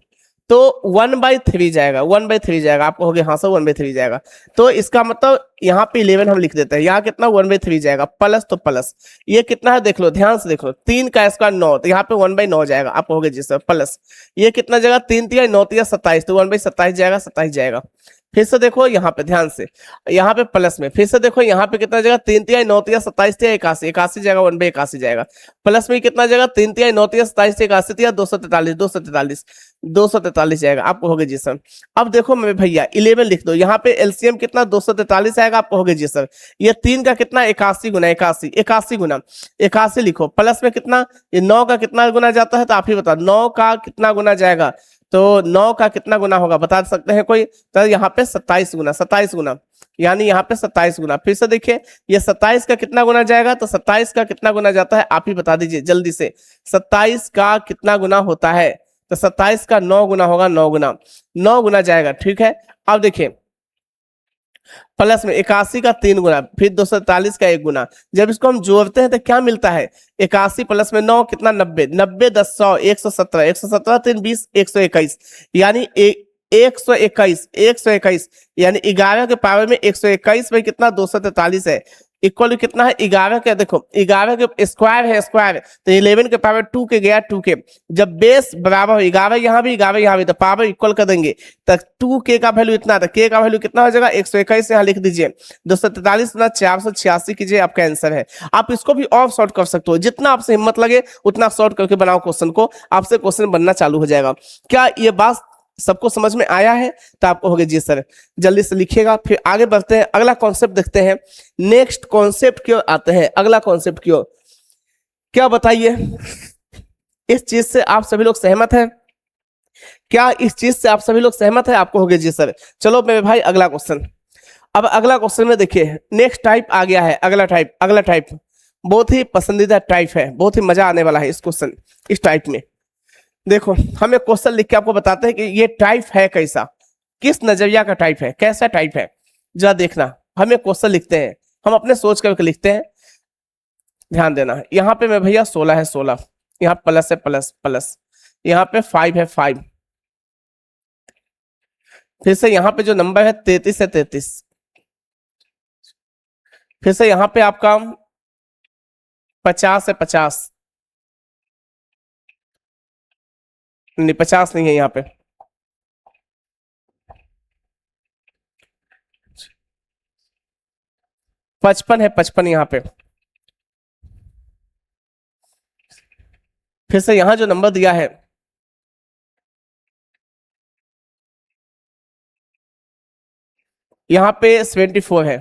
तो 1/3 जाएगा, 1/3 जाएगा। आप कहोगे हाँ सर 1/3 जाएगा, तो इसका मतलब यहाँ पे 11 हम लिख देते हैं। यहाँ कितना 1/3 जाएगा, प्लस तो प्लस, ये कितना है देख लो, ध्यान से देख लो, 3 का स्क्वायर 9, तो यहाँ पे 1/9 जाएगा। आप कहोगे जी सर प्लस, ये कितना जाएगा 3 तिया 9 तिया 27, तो 1/27 जाएगा, 27 जाएगा। फिर से देखो यहाँ पे ध्यान से, यहाँ पे प्लस में, फिर से देखो यहाँ पे कितना जाएगा 3 तिया 9 तिया 27 तिया 81, 81 जाएगा, 1/81 जाएगा। प्लस में कितना जाएगा 3 तिया 9 तिया 27 तिया 81 तिया 243, 243 जाएगा। आप कहोगे जी सर। अब देखो मेरे भैया 11 लिख दो, यहाँ पे एलसीएम कितना 243 आएगा। आप कहोगे जी सर ये 3 का कितना 81 गुना 81, 81 गुना 81 लिखो, प्लस में कितना, ये 9 का कितना गुना जाता है तो आप ही बताओ 9 का कितना गुना जाएगा, तो 9 का कितना गुना होगा बता सकते हैं कोई, तो यहाँ पे 27 गुना, 27 गुना, यानी यहाँ पे 27 गुना। फिर से देखिए ये 27 का कितना गुना जाएगा, तो 27 का कितना गुना जाता है आप ही बता दीजिए जल्दी से। 27 का कितना गुना होता है, तो 27 का 9 गुना होगा, 9 गुना जाएगा। ठीक है, अब देखिए प्लस में 81 का 3 गुना, फिर 243 का 1 गुना, जब इसको हम जोड़ते हैं तो क्या मिलता है 81 प्लस में 9 कितना 90, 90 10 100 117, 117 3 20 121, यानी 121 यानी 11 के पावर में 121 में कितना 243 है, इक्वल कितना है 11 के, देखो 11 के स्क्वायर है स्क्वायर, तो 11 के पावर 2 के गया 2 के, जब बेस बराबर हो 11 यहाँ भी 11 यहाँ भी, तो पावर इक्वल कर देंगे, तो 2 के का वैल्यू इतना, तो के का वैल्यू कितना हो जाएगा 121, यहाँ लिख दीजिए 243 गुना 486 कीजिए, आपका आंसर है। आप इसको भी और शॉर्ट कर सकते हो, जितना आपसे हिम्मत लगे उतना शॉर्ट करके बनाओ क्वेश्चन को, आपसे क्वेश्चन बनना चालू हो जाएगा। क्या ये बात सबको समझ में आया है, तो आप कहोगे जी सर। जल्दी से लिखिएगा, फिर आगे बढ़ते हैं, अगला कॉन्सेप्ट देखते हैं। नेक्स्ट कॉन्सेप्ट की ओर आते हैं, अगला कॉन्सेप्ट की ओर। क्या बताइए इस चीज से आप सभी लोग सहमत हैं, क्या इस चीज से आप सभी लोग सहमत हैं? आप कहोगे जी सर। चलो मेरे भाई अगला क्वेश्चन। अब अगला क्वेश्चन में देखिए नेक्स्ट टाइप आ गया है, अगला टाइप बहुत ही पसंदीदा टाइप है, बहुत ही मजा आने वाला है इस क्वेश्चन, इस टाइप में। देखो हमें क्वेश्चन लिख के आपको बताते हैं कि ये टाइप है कैसा, किस नजरिया का टाइप है, कैसा टाइप है, जरा देखना। हमें क्वेश्चन लिखते हैं, हम अपने सोच करके लिखते हैं, ध्यान देना। यहाँ पे मैं भैया 16 है 16, यहाँ प्लस है प्लस प्लस, यहाँ पे 5 है 5, फिर से यहाँ पे जो नंबर है 33 है 33, फिर से यहाँ पे आपका 50 है 50, नहीं 50 नहीं है यहाँ पे, 55 है, 55 यहाँ पे। फिर से यहां जो नंबर दिया है यहाँ पे 74 है।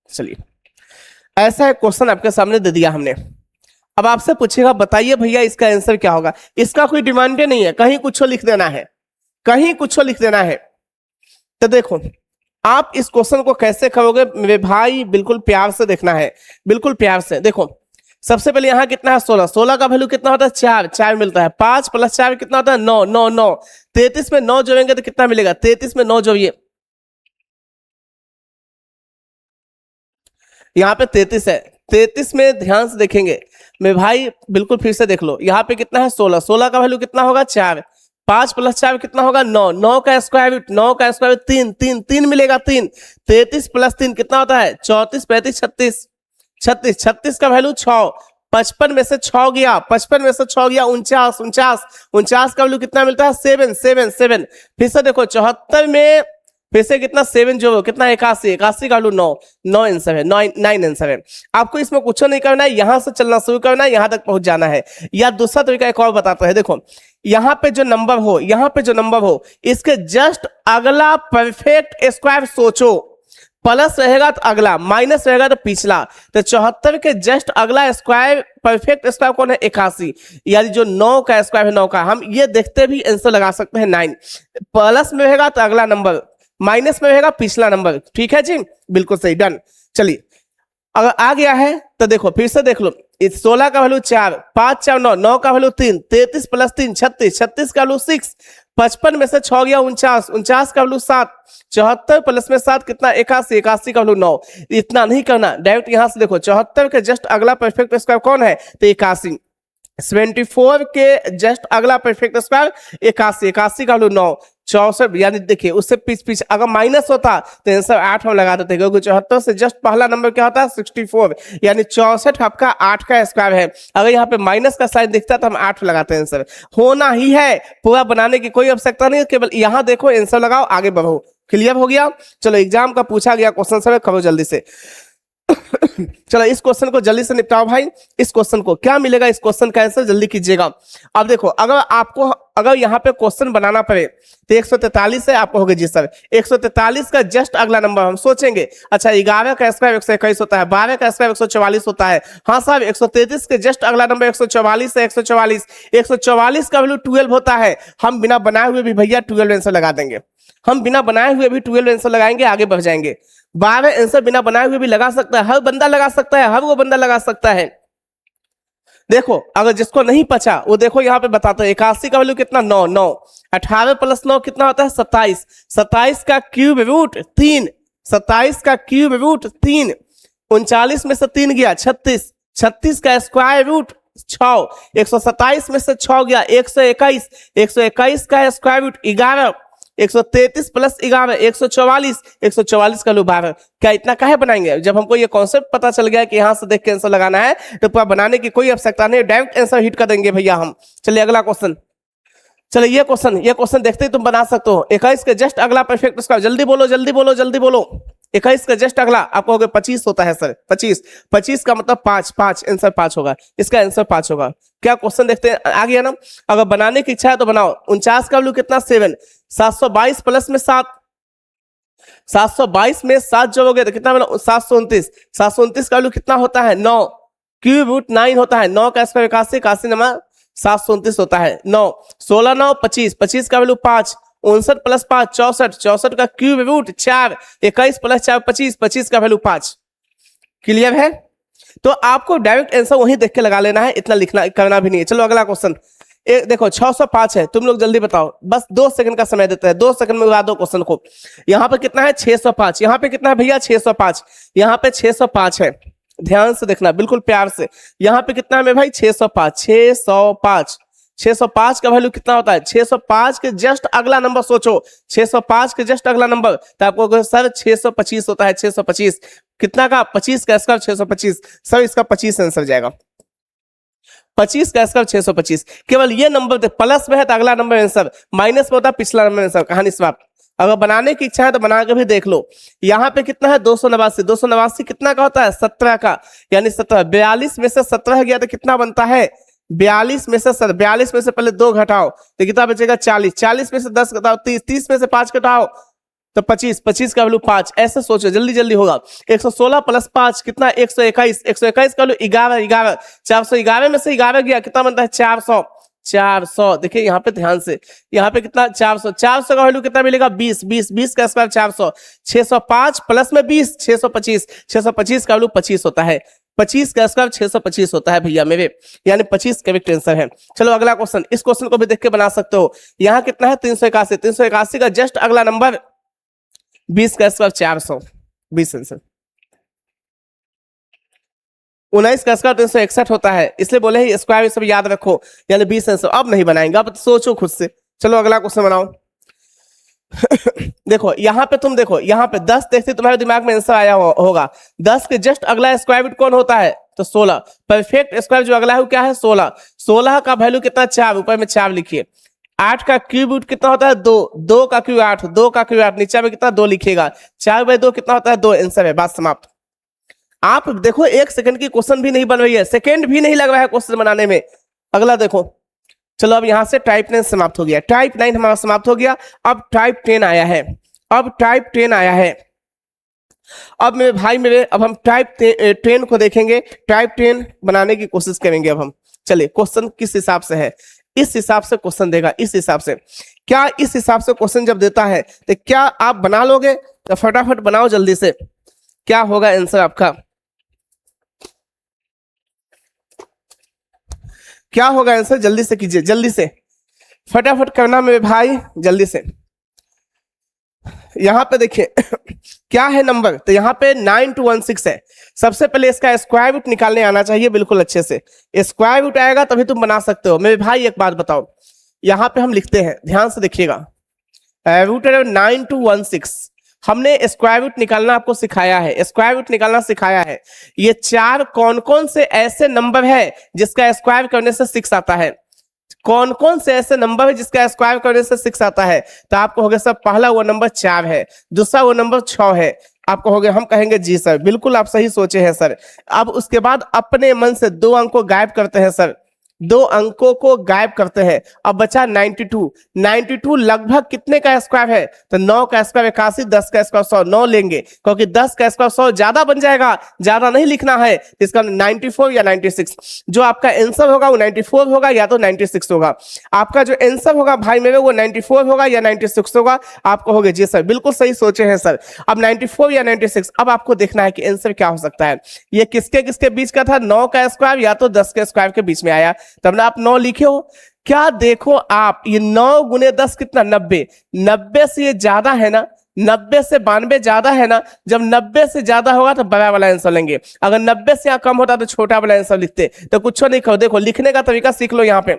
चलिए, ऐसा एक क्वेश्चन आपके सामने दे दिया हमने। अब आपसे पूछेगा बताइए भैया इसका आंसर क्या होगा। इसका कोई डिमांड नहीं है, कहीं कुछ लिख देना है, कहीं कुछ लिख देना है। तो देखो आप इस क्वेश्चन को कैसे करोगे मेरे भाई, बिल्कुल प्यार से देखना है, बिल्कुल प्यार से देखो। सबसे पहले यहाँ कितना है 16, 16 का वैल्यू कितना होता है 4, 4 मिलता है। 5 + 4 कितना होता है 9, 9, 9। 33 में 9 जोड़ेंगे तो कितना मिलेगा, 33 में 9 जोड़िए, यहाँ पे 33 है। 33 में ध्यान से देखेंगे मेरे भाई, बिल्कुल फिर से देख लो। यहाँ पे कितना है 16, 16 का वैल्यू कितना होगा 4, 5 + 4 कितना होगा 9, 9 का स्क्वायर रूट, 9 का स्क्वायर रूट 3, 3, 3 मिलेगा 3। 33 + 3 कितना होता है 34, 35, 36, 36, 36 का वैल्यू 6, 55 में से 6 गया, 55 में से 6 गया 49, 49, 49 का वैल्यू कितना मिलता है 7, 7, 7। फिर से देखो 74 में फिर से कितना 7 जो कितना 81, 81 का वैल्यू 9, 9 आंसर है, 9 आंसर है। आपको इसमें कुछ नहीं करना है, यहां से चलना शुरू करना है, यहां तक पहुंच जाना है। या दूसरा तरीका एक और बताता है, देखो यहाँ पे जो नंबर हो, यहाँ पे जो नंबर हो इसके जस्ट अगला परफेक्ट स्क्वायर सोचो। प्लस रहेगा तो अगला, माइनस रहेगा तो पिछला। तो 74 के जस्ट अगला स्क्वायर परफेक्ट स्क्वायर कौन है 81, यानी जो 9 का स्क्वायर है 9 का। हम ये देखते भी आंसर लगा सकते हैं 9। प्लस में रहेगा तो अगला नंबर, माइनस में रहेगा पिछला नंबर। ठीक है जी, बिल्कुल सही, डन। चलिए अगर आ गया है तो देखो फिर से देख लो। इस 16 का वैल्यू 4, 5, 4, 9, 9 का वैल्यू 3, 33 + 3 36, 36 का वैल्यू 6, 55 में से 6 गया 49, 49 का वैल्यू 7, 74 प्लस में 7 कितना 81, 81 का वैल्यू 9। इतना नहीं करना, डायरेक्ट यहां से देखो 74 के जस्ट अगला परफेक्ट स्क्वायर कौन है तो 81। 74 के जस्ट अगला परफेक्ट स्क्वायर 81, 81 का वैल्यू 9, 64, यानी देखिए उससे पीछे अगर माइनस होता तो आंसर 8 हम लगा देते, क्योंकि 74 से जस्ट पहला नंबर क्या होता है 64, यानी 64 आपका 8 का स्क्वायर है। अगर यहाँ पे माइनस का साइन दिखता तो हम 8 लगाते हैं। आंसर होना ही है, पूरा बनाने की कोई आवश्यकता नहीं है, केवल यहाँ देखो आंसर लगाओ आगे बढ़ो। क्लियर हो गया। चलो एग्जाम का पूछा गया क्वेश्चन सब करो जल्दी से। चलो इस क्वेश्चन को जल्दी से निपटाओ भाई। इस क्वेश्चन को क्या मिलेगा, इस क्वेश्चन का आंसर जल्दी कीजिएगा। अब देखो अगर यहाँ पे क्वेश्चन बनाना पड़े तो 143 है, आपको होगा जी सर 143 का जस्ट अगला नंबर हम सोचेंगे। अच्छा 11 का स्क्वायर 121 होता है, 12 का स्क्वायर 144 होता है। हाँ साहब 133 के जस्ट अगला नंबर 144 है, 144, 144 का वैल्यू 12 होता है। हम बिना बनाए हुए भी भैया 12 आंसर लगा देंगे, हम बिना बनाए हुए भी 12 आंसर लगाएंगे, आगे बढ़ जाएंगे। 12 आंसर बिना बनाए हुए भी लगा सकता है, हर बंदा लगा सकता है, हर वो बंदा लगा सकता है। देखो अगर जिसको नहीं पचा वो देखो यहाँ पे बताते हैं 81 का वैल्यू कितना 9, 9, 18 + 9 कितना होता है 27, 27 का क्यूब रूट 3, 27 का क्यूब रूट 3, 39 में से 3 गया 36, 36 का स्क्वायर रूट 6, 127 में से 6 गया 121, 121 का स्क्वायर रूट 11, 133 + 11 144, 144 का लूप 12। क्या इतना काहे बनाएंगे, जब हमको ये कॉन्सेप्ट पता चल गया कि यहां से देख के आंसर लगाना है तो पूरा बनाने की कोई आवश्यकता नहीं, डायरेक्ट आंसर हिट कर देंगे भैया हम। चलिए अगला क्वेश्चन, चलिए ये क्वेश्चन देखते ही तुम बना सकते हो। 21 के जस्ट अगला परफेक्ट स्क्वायर, जल्दी बोलो जल्दी बोलो जल्दी बोलो। 21 का जस्ट अगला आपको होगा 25 होता है सर, 25, 25 का मतलब 5, 5 आंसर 5 होगा, इसका आंसर 5 होगा। क्या क्वेश्चन देखते हैं, आ गया ना। अगर बनाने की इच्छा है तो बनाओ। 49 का वैल्यू कितना 7, 722 प्लस में 7, 722 में 7 जोड़ोगे तो कितना मिला 729, 729 का वैल्यू कितना होता है 9, क्यूब रूट 9 होता है, 9 का स्क्वायर 81, 81 नंबर 729 होता है 9, 16 9 25, 25 का वैल्यू 5, 59 + 5 64, 64 का क्यूब रूट 4, 21 + 4 25, 25 का वैल्यू 5। क्लियर है। तो आपको डायरेक्ट आंसर वहीं देख के लगा लेना है, इतना लिखना करना भी नहीं है। चलो अगला क्वेश्चन देखो 605 है, तुम लोग जल्दी बताओ, बस 2 सेकंड का समय देते हैं, 2 सेकंड में उड़ा दो क्वेश्चन को। यहाँ पे कितना है 605, यहाँ पे कितना है भैया 605, यहाँ पे 605 है, ध्यान से देखना बिल्कुल प्यार से। यहाँ पे कितना है मेरे भाई 605, 605, 605 का वैल्यू कितना होता है 605 के जस्ट अगला नंबर सोचो, 605 के जस्ट अगला नंबर तो आपको सर 625 होता है, 625 कितना का 25 का स्क्वायर 625, सर इसका 25 आंसर जाएगा। 25 का स्क्वायर 625। केवल ये नंबर प्लस में है तो अगला नंबर आंसर, माइनस में होता है पिछला नंबर आंसर। कहानी समाप्त। अगर बनाने की इच्छा है तो बना के भी देख लो। यहाँ पे कितना है 289। 289 कितना का होता है 17 का, यानी 17। 42 में से 17 गया तो कितना बनता है 42 में से 42 में से पहले 2 घटाओ तो कितना बचेगा 40। 40 में से 10 घटाओ 30। 30 में से 5 घटाओ तो 25। 25 का वैल्यू 5। ऐसे सोचो जल्दी जल्दी होगा। 116 प्लस 5 कितना 121। 121 का वैल्यू 11। 11 411 में से 11 गया कितना बनता है 400। 400 देखिए यहाँ पे ध्यान से, यहाँ पे कितना 400। 400 का वैल्यू कितना मिलेगा 20। 20 20 का स्क्वायर 400। 605 प्लस में 20 625। 625 का वैल्यू 25 होता है। 25 का स्क्वायर 625 होता है भैया मेरे, यानी 25 करेक्ट आंसर है। चलो अगला क्वेश्चन, इस क्वेश्चन को भी देख के बना सकते हो। यहाँ कितना है 381। 381 का जस्ट अगला नंबर 20 का स्क्वायर 400। 20 आंसर। 19 का स्क्वायर 361 होता है, इसलिए बोले ही स्क्वायर सब याद रखो, यानी 20 आंसर। अब नहीं बनाएंगे, अब सोचो खुद से। चलो अगला क्वेश्चन बनाओ। देखो यहाँ पे तुम देखो, यहाँ पे 10 देखते तुम्हारे दिमाग में आंसर आया होगा। 10 के जस्ट अगला स्क्वायर रूट कौन होता है तो 16। परफेक्ट स्क्वायर जो अगला है वो क्या है 16। 16 का वैल्यू कितना 4, ऊपर में 4 लिखिए। 8 का क्यूब रूट कितना होता है 2। 2 का क्यूब 8। 2 का क्यूब 8। नीचे में कितना 2 लिखिएगा। 4/2 कितना होता है 2। आंसर है, बात समाप्त। आप देखो 1 सेकंड की क्वेश्चन भी नहीं बन रही है, सेकंड भी नहीं लग रहा है क्वेश्चन बनाने में। अगला देखो। चलो अब यहां से टाइप 9 समाप्त हो गया। टाइप 9 हमारा समाप्त हो गया। अब टाइप 10 आया है। अब टाइप 10 आया है। अब मेरे भाई मेरे, अब हम टाइप 10 को देखेंगे। टाइप 10 बनाने की कोशिश करेंगे। अब हम चलिए क्वेश्चन किस हिसाब से है, इस हिसाब से क्वेश्चन देगा। इस हिसाब से क्या, इस हिसाब से क्वेश्चन जब देता है तो क्या आप बना लोगे? तो फटाफट बनाओ जल्दी से, क्या होगा आंसर आपका, क्या होगा आंसर? जल्दी से कीजिए, जल्दी से फटाफट करना मेरे भाई, जल्दी से। यहां पे देखिए क्या है नंबर, तो यहाँ पे 9216 है। सबसे पहले इसका स्क्वायर रूट निकालने आना चाहिए बिल्कुल अच्छे से। स्क्वायर रूट आएगा तभी तुम बना सकते हो। मेरे भाई एक बात बताओ, यहाँ पे हम लिखते हैं, ध्यान से देखिएगा। रूट 9216 हमने स्क्वायर रूट निकालना आपको सिखाया है, स्क्वायर रूट निकालना सिखाया है। ये 4 कौन कौन से ऐसे नंबर है जिसका स्क्वायर करने से 6 आता है? कौन कौन से ऐसे नंबर है जिसका स्क्वायर करने से 6 आता है? तो आपको हो गया सर पहला वो नंबर 4 है, दूसरा वो नंबर 6 है। आपको हो गया, हम कहेंगे जी सर बिल्कुल आप सही सोचे हैं सर। अब उसके बाद अपने मन से 2 अंक को गायब करते हैं सर, 2 अंकों को गायब करते हैं। अब बचा 92। 92 लगभग कितने का स्क्वायर है? तो 9 का स्क्वायर 81, 10 का स्क्वायर 100। 9 लेंगे क्योंकि 10 का स्क्वायर 100 ज्यादा बन जाएगा, ज्यादा नहीं लिखना है। इसका 94 या 96, जो आपका आंसर होगा वो 94 होगा या तो 96 होगा। आपका जो आंसर होगा भाई मेरे वो 94 होगा या 96 होगा। आपको होगा जी सर बिल्कुल सही सोचे हैं सर। अब 94 या 96, अब आपको देखना है कि आंसर क्या हो सकता है। ये किसके किसके बीच का था? 9 का स्क्वायर या तो 10 के स्क्वायर के बीच में आया, तब ना आप 9 लिखे हो। क्या देखो आप, ये 9 गुने 10 कितना 90। 90 से ये ज्यादा है ना, 90 से 92 ज्यादा है ना। जब 90 से ज्यादा होगा तो बड़ा वाला आंसर लेंगे, अगर 90 से यहाँ कम होता तो छोटा वाला आंसर लिखते। तो कुछ नहीं करो, देखो लिखने का तरीका सीख लो। यहाँ पे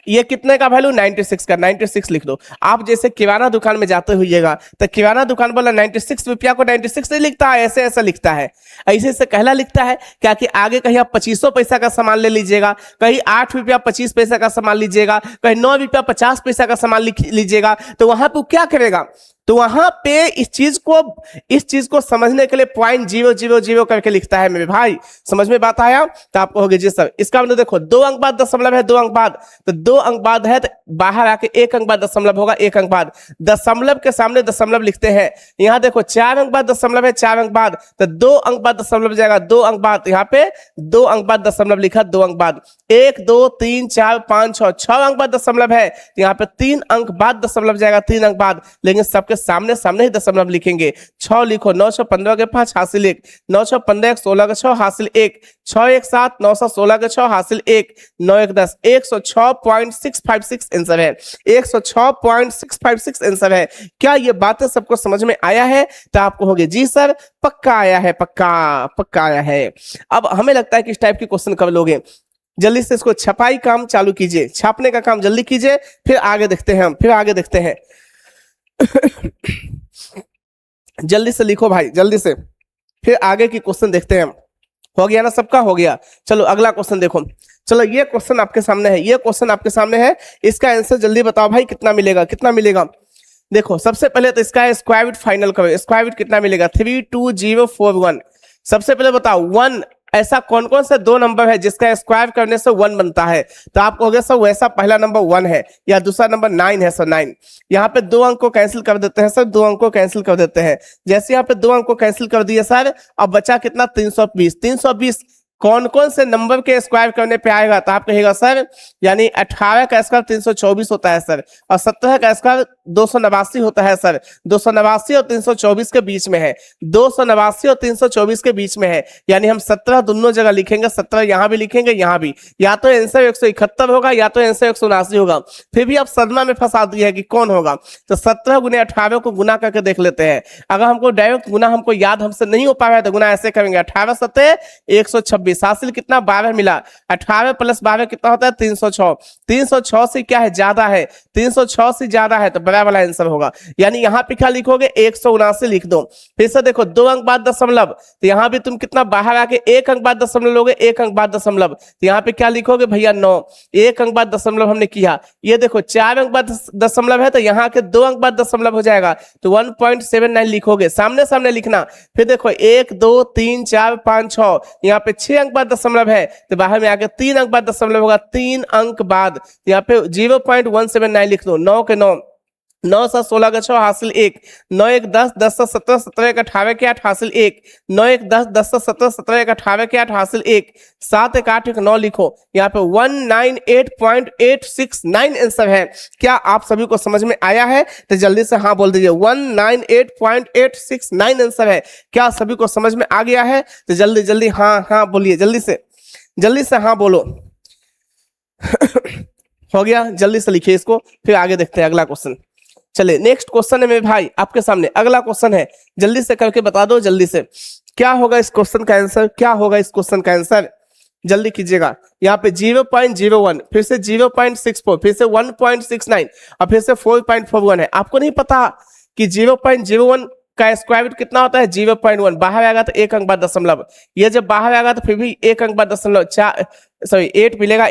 ये कितने का वैल्यू 96 का, 96 लिख दो। आप जैसे किराना दुकान में जाते हुईएगा तो किराना दुकान वाला 96 रुपया को 96 नहीं लिखता है, ऐसे ऐसा लिखता है, ऐसे ऐसे कहला लिखता है। क्या कि आगे कहीं आप 2500 पैसा का सामान ले लीजिएगा, कहीं 8 रुपया 25 पैसा का सामान लीजिएगा, कहीं 9 रुपया 50 पैसा का सामान लीजिएगा, तो वहां पर क्या करेगा? तो वहां पे इस चीज को समझने के लिए 0.000 करके लिखता है मेरे भाई। समझ में बात आया? तो आपको होगी जी सर। इसका मतलब देखो 2 अंक बाद दशमलव है, 2 अंक बाद, तो 2 अंक बाद है तो बाहर आके 1 अंक बाद दशमलव होगा, 1 अंक बाद दशमलव के सामने दशमलव लिखते हैं। यहाँ देखो 4 अंक बाद दशमलव है, 4 अंक बाद, तो 2 अंक बाद दशमलव जाएगा, 2 अंक बाद, यहाँ पे 2 अंक बाद दशमलव लिखा, 2 अंक बाद, 1 2 3 4 5 6, 6 अंक बाद दशमलव है, यहाँ पे 3 अंक बाद दशमलव जाएगा, 3 अंक बाद, लेकिन सबके सामने सामने ही दशमलव लिखेंगे। 6 लिखो, 9 6 15 के 5 हासिल 1, 9 6 15 16 के 6 हासिल 1, 6 1 7 9 7 16 के 6 हासिल 1, 9 1 10, 106.656 आंसर है, 106.656 आंसर है। क्या ये बातें सबको समझ में आया है? तो आपको होगे जी सर पक्का आया है, पक्का पक्का आया है। अब हमें लगता है कि इस टाइप की क्वेश्चन कब लोगे, जल्दी से इसको छपाई काम चालू कीजिए, छापने का काम जल्दी कीजिए, फिर आगे देखते हैं हम, फिर आगे देखते हैं। जल्दी से लिखो भाई, जल्दी से, फिर आगे की क्वेश्चन देखते हैं हम। हो गया ना, सबका हो गया। चलो अगला क्वेश्चन देखो। चलो ये क्वेश्चन आपके सामने है, ये क्वेश्चन आपके सामने है, इसका आंसर जल्दी बताओ भाई कितना मिलेगा, कितना मिलेगा। देखो सबसे पहले तो इसका स्क्वायर रूट फाइनल करो, स्क्वायर रूट कितना मिलेगा 32041। सबसे पहले बताओ 1 ऐसा कौन कौन से दो नंबर है जिसका स्क्वायर करने से 1 बनता है, तो आप कहोगे सर वैसा पहला नंबर 1 है या दूसरा नंबर 9 है सर 9। यहाँ पे 2 अंक को कैंसिल कर देते हैं सर, 2 अंक को कैंसिल कर देते हैं। जैसे यहाँ पे 2 अंक को कैंसिल कर दिए सर, अब बचा कितना 320। 320 कौन कौन से नंबर के स्क्वायर करने पे आएगा, तो आप कहेगा सर यानी 18 का स्क्वायर 324 होता है सर, और 17 का स्क्वायर 289 होता है सर। 289 और 324 के बीच में है, 289 और 324 के बीच में है, यानी हम 17 दोनों जगह लिखेंगे, 17 यहाँ भी लिखेंगे यहाँ भी, या तो आंसर 171 होगा या तो आंसर 179 होगा। फिर भी आप सदमा में फंसा दिया है कि कौन होगा, तो 17 गुने 18 को गुना करके देख लेते हैं। अगर हमको डायरेक्ट गुना हमको याद हमसे नहीं हो पा रहा है तो गुना ऐसे करेंगे, 18 सत्ते 126, हासिल कितना 12 मिला, 18 प्लस 12 कितना होता है 306। 306 से क्या है ज्यादा है, 306 से ज्यादा है तो बड़ा वाला आंसर होगा। यानी यहाँ पे क्या लिखोगे 179 लिख दो। फिर से देखो 2 अंक बाद दशमलव, तो यहाँ भी तुम कितना बाहर आके 1 अंक बाद दशमलव लोगे, 1 अंक बाद दशमलव, तो यहाँ पे क्या लिखोगे भैया 9। 1 अंक बाद दशमलव हमने किया, ये देखो 4 अंक बाद दशमलव है तो यहाँ के 2 अंक बाद दशमलव हो जाएगा, तो 1.79 लिखोगे, सामने सामने लिखना। फिर देखो 1 2 3 4 5 6, यहाँ पे 6 अंक बाद दशमलव है तो बाहर में आके 3 अंक बाद दशमलव होगा, 3 अंक बाद, यहाँ पे 0.179 लिख दो। 9 के 9, 9 7 16 का 6 हासिल 1, 9 1 10 10 7 17 17 1 18 के 8 हासिल 1, 9 1 10 10 7 17 17 1 18 के 8 हासिल 1, 7 1 8 1 9 लिखो। यहाँ पे 198.869 आंसर है। क्या आप सभी को समझ में आया है, तो जल्दी से हाँ बोल दीजिए। 198.869 आंसर है। क्या सभी को समझ में आ गया है, तो जल्दी जल्दी हाँ हाँ बोलिए, जल्दी से हाँ बोलो। हो गया, जल्दी से लिखिए इसको, फिर आगे देखते हैं अगला क्वेश्चन। चलिए नेक्स्ट क्वेश्चन है मेरे भाई आपके सामने, अगला क्वेश्चन है, जल्दी से करके बता दो जल्दी से क्या होगा इस क्वेश्चन का आंसर, क्या होगा इस क्वेश्चन का आंसर, जल्दी कीजिएगा। यहाँ पे 0.01, फिर से 0.64, फिर से 1.69 और फिर से 4.41 है। आपको नहीं पता कि 0.01 का स्क्वायर रूट कितना होता है 0.1, बाहर आएगा तो 1 अंक बाद दशमलव, ये जब बाहर आएगा तो फिर भी 1 अंक बाद दशमलव 8 मिलेगा,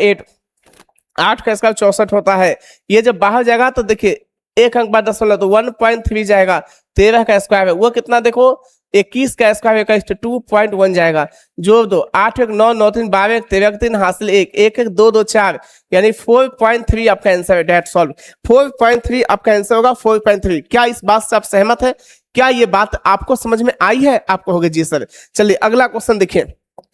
8 का स्क्वायर 64 होता है। ये जब बाहर जाएगा तो देखिए 1 अंक बाद दशमलव तो 1.3 जाएगा, 13 का स्क्वायर है वो कितना देखो 21 का स्क्वायर 2.1 जाएगा, जोड़ दो 8 1 9 9 3 12 1 13 3 हासिल 1 1 1 2 2 4, यानी 4.3 आपका आंसर है। डेट सॉल्व 4.3 आपका आंसर होगा 4.3। क्या इस बात से आप सहमत है, क्या ये बात आपको समझ में आई है, आपको होगा जी सर। चलिए अगला क्वेश्चन देखिए,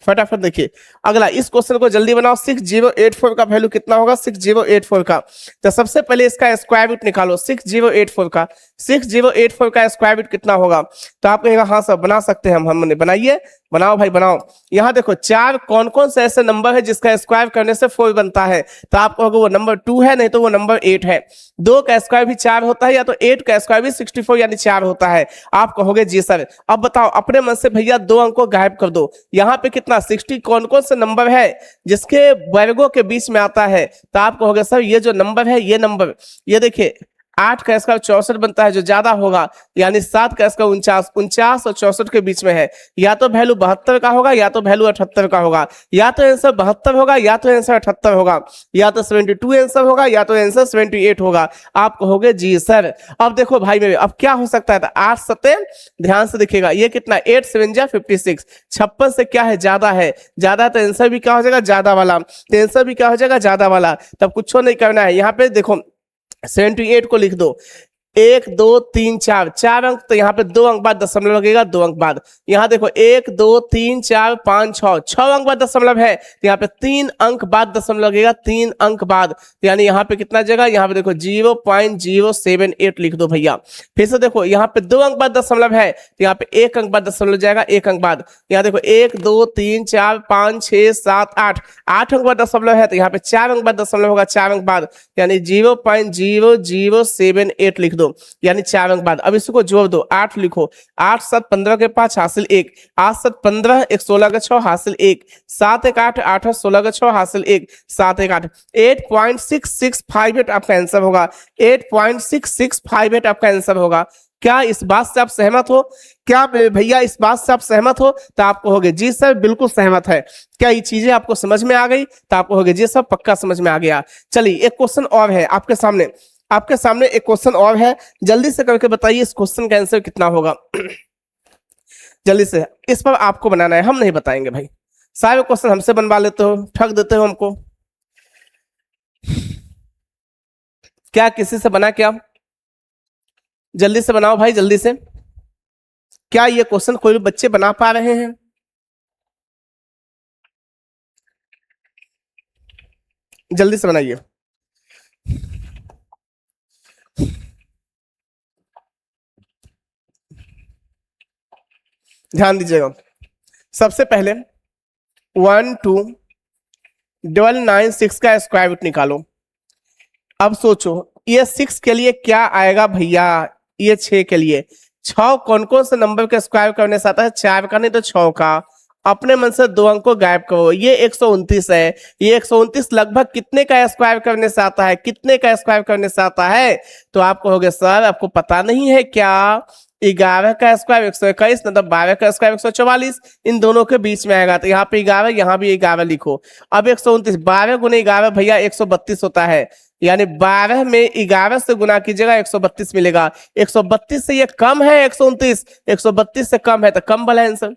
फटाफट देखिए अगला, इस क्वेश्चन को जल्दी बनाओ। 6084 का वैल्यू कितना होगा 6084 का, तो सबसे पहले इसका स्क्वायर रूट निकालो 6084 का। 6084 का स्क्वायर रूट कितना होगा, तो आप कहेगा हाँ सर बना सकते हैं हमने, बनाइए, बनाओ भाई बनाओ। यहाँ देखो 4 कौन कौन से ऐसे नंबर है जिसका स्क्वायर करने से 4 बनता है, तो आप कहोगे वो नंबर 2 है, नहीं तो वो नंबर 8 है। 2 का स्क्वायर भी 4 होता है, या तो 8 का स्क्वायर भी 64 यानी 4 होता है। आप कहोगे जी सर। अब बताओ अपने मन से भैया 2 अंक को गायब कर दो, यहाँ पे कितना 60 कौन कौन से नंबर है जिसके वर्गों के बीच में आता है, तो आप कहोगे सर ये जो नंबर है ये नंबर, ये देखिए 8 का स्क्वायर 64 बनता है जो ज्यादा होगा, यानी 7 का स्क्वायर 49, 49 और 64 के बीच में है। या तो वैल्यू 72 का होगा या तो वैल्यू 78 का होगा, या तो आंसर 72 होगा या तो आंसर 78 होगा, या तो 72 आंसर होगा या तो आंसर 78 होगा। आप कहोगे जी सर। अब देखो भाई मेरे, अब क्या हो सकता है, 8 सत्ते, ध्यान से देखिएगा ये कितना 8 7 जा 56, 56 से क्या है ज्यादा है, ज्यादा तो आंसर भी क्या हो जाएगा ज्यादा वाला, आंसर भी क्या हो जाएगा ज्यादा वाला। तब कुछ नहीं करना है, यहाँ पे देखो 78 को लिख दो, 1 2 3 4, 4 अंक, तो यहाँ पे 2 अंक बाद दशमलव लगेगा, 2 अंक बाद। यहाँ देखो 1 2 3 4 5 6, 6 अंक बाद दशमलव है, तो यहाँ पे 3 अंक बाद दशमलव लगेगा, 3 अंक बाद, तो यानी यहाँ पे कितना जगह, यहाँ पे देखो 0.078 लिख दो भैया। फिर से देखो यहाँ पे 2 अंक बाद दशमलव है, तो यहाँ पे 1 अंक बाद दशमलव जाएगा, 1 अंक बाद। यहाँ देखो 1 2 3 4 5 6 7 8, 8 अंक बाद दशमलव है, तो यहाँ पे 4 अंक बाद दशमलव होगा, 4 अंक बाद, यानी 0.0078 लिख दो, यानी 4 अंक बाद। अब इसको जोड़ दो, 8 लिखो, 8 7 15 के 5 हासिल 1, 8 7 15 1 16 का 6 हासिल 1, 7 1 8 8 16 का 6 हासिल 1, 7 1 8, 8.6658 आपका आंसर होगा, 8.6658 आपका आंसर होगा। क्या इस बात से आप सहमत हो? क्या मेरे भैया इस बात से आप सहमत हो? तो आप कहोगे जी सर बिल्कुल सहमत है। क्या ये चीजें आपको समझ में आ गई? तो आप कहोगे जी सर पक्का समझ में आ गया। चलिए एक क्वेश्चन और है आपके सामने, आपके सामने एक क्वेश्चन और है, जल्दी से करके बताइए इस क्वेश्चन का आंसर कितना होगा। जल्दी से, इस पर आपको बनाना है, हम नहीं बताएंगे भाई। सारे क्वेश्चन हमसे बनवा लेते हो, ठग देते हो हमको। क्या किसी से बना क्या? जल्दी से बनाओ भाई जल्दी से। क्या ये क्वेश्चन कोई भी बच्चे बना पा रहे हैं? जल्दी से बनाइए। ध्यान दीजिएगा, सबसे पहले 12,996 का स्क्वायर रूट निकालो। अब सोचो ये 6 के लिए क्या आएगा भैया, ये 6 के लिए 6 कौन कौन से नंबर का स्क्वायर करने से आता है? 4 का नहीं तो 6 का। अपने मन से 2 अंक को गायब करो, ये 129 है। ये 129 लगभग कितने का स्क्वायर करने से आता है? कितने का स्क्वायर करने से आता है? तो आप कहोगे सर आपको पता नहीं है क्या? 11 का स्क्वायर 121, मतलब 12 का स्क्वायर 144, इन दोनों के बीच में आएगा। तो यहाँ पे 11, यहाँ भी 11 लिखो। अब 129, 12 गुने 11 भैया 132 होता है, यानी 12 में 11 से गुना कीजिएगा 132 मिलेगा। 132 से ये कम है 129, 132 से कम है तो कम वाला आंसर,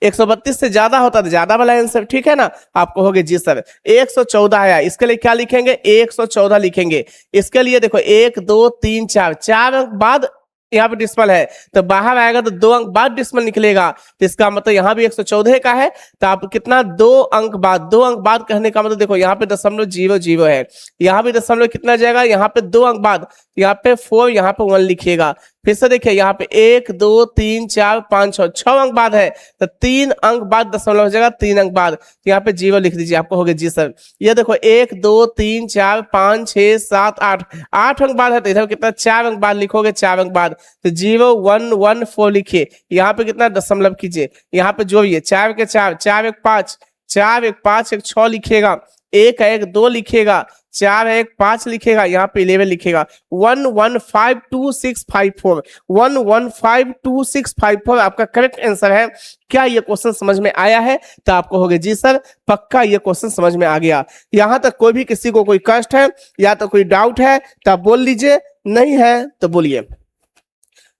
132 से ज्यादा होता तो ज्यादा वाला आंसर, ठीक है ना? आप कहोगे जी सर 114 आया, इसके लिए क्या लिखेंगे? 114 लिखेंगे। इसके लिए देखो 1 2 3 4, 4 अंक बाद यहाँ पे डिस्मल है, तो बाहर आएगा तो 2 अंक बाद डिस्मल निकलेगा, तो इसका मतलब यहाँ भी 114 का है। तो आप कितना 2 अंक बाद, 2 अंक बाद कहने का मतलब देखो यहाँ पे 0.00 है, यहाँ भी दशमलव कितना जाएगा? यहाँ पे 2 अंक बाद, यहाँ पे 4, यहाँ पे 1 लिखिएगा। फिर से देखिए यहाँ पे 1 2 3 4 5 6, 6 अंक बाद है, तो 3 अंक बाद दशमलव हो जाएगा, 3 अंक बाद, तो यहाँ पे 0 लिख दीजिए। आपको होगा जी सर। ये देखो 1 2 3 4 5 6 7 8, 8 अंक बाद है, तो इधर कितना 4 अंक बाद लिखोगे, 4 अंक बाद, तो 0 1 1 4 लिखिए। यहाँ पे कितना दशमलव कीजिए, यहाँ पे जोड़िए 4 के 4, 4 1 5, 4 1 5 1 6 लिखिएगा, 1 1 2 लिखिएगा, 4 1 5 लिखेगा, यहाँ पे 11 लिखेगा। 1152,654, 1152,654 आपका करेक्ट आंसर है। क्या ये क्वेश्चन समझ में आया है? तो आप कहोगे जी सर पक्का ये क्वेश्चन समझ में आ गया। यहां तक कोई भी किसी को कोई कष्ट है या तो कोई डाउट है तो आप बोल लीजिए, नहीं है तो बोलिए।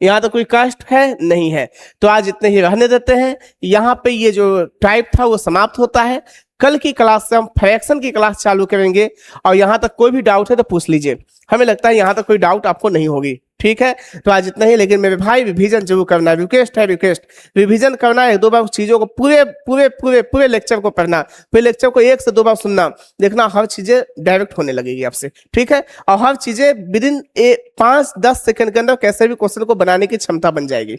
यहाँ तो कोई कष्ट है नहीं है, तो आज इतने ही रहने देते हैं। यहाँ पे ये जो टाइप था वो समाप्त होता है। कल की क्लास से हम फ्रैक्शन की क्लास चालू करेंगे, और यहाँ तक कोई भी डाउट है तो पूछ लीजिए। हमें लगता है यहाँ तक कोई डाउट आपको नहीं होगी, ठीक है? तो आज इतना ही, लेकिन मेरे भाई रिवीजन जरूर करना, रिक्वेस्ट है, रिक्वेस्ट रिवीजन करना है। 2 बार चीजों को पूरे पूरे पूरे पूरे लेक्चर को पढ़ना, पूरे लेक्चर को 1 से 2 बार सुनना, देखना हर चीजें डायरेक्ट होने लगेगी आपसे, ठीक है? और हर चीजें विदिन 5-10 सेकंड के अंदर कैसे भी क्वेश्चन को बनाने की क्षमता बन जाएगी।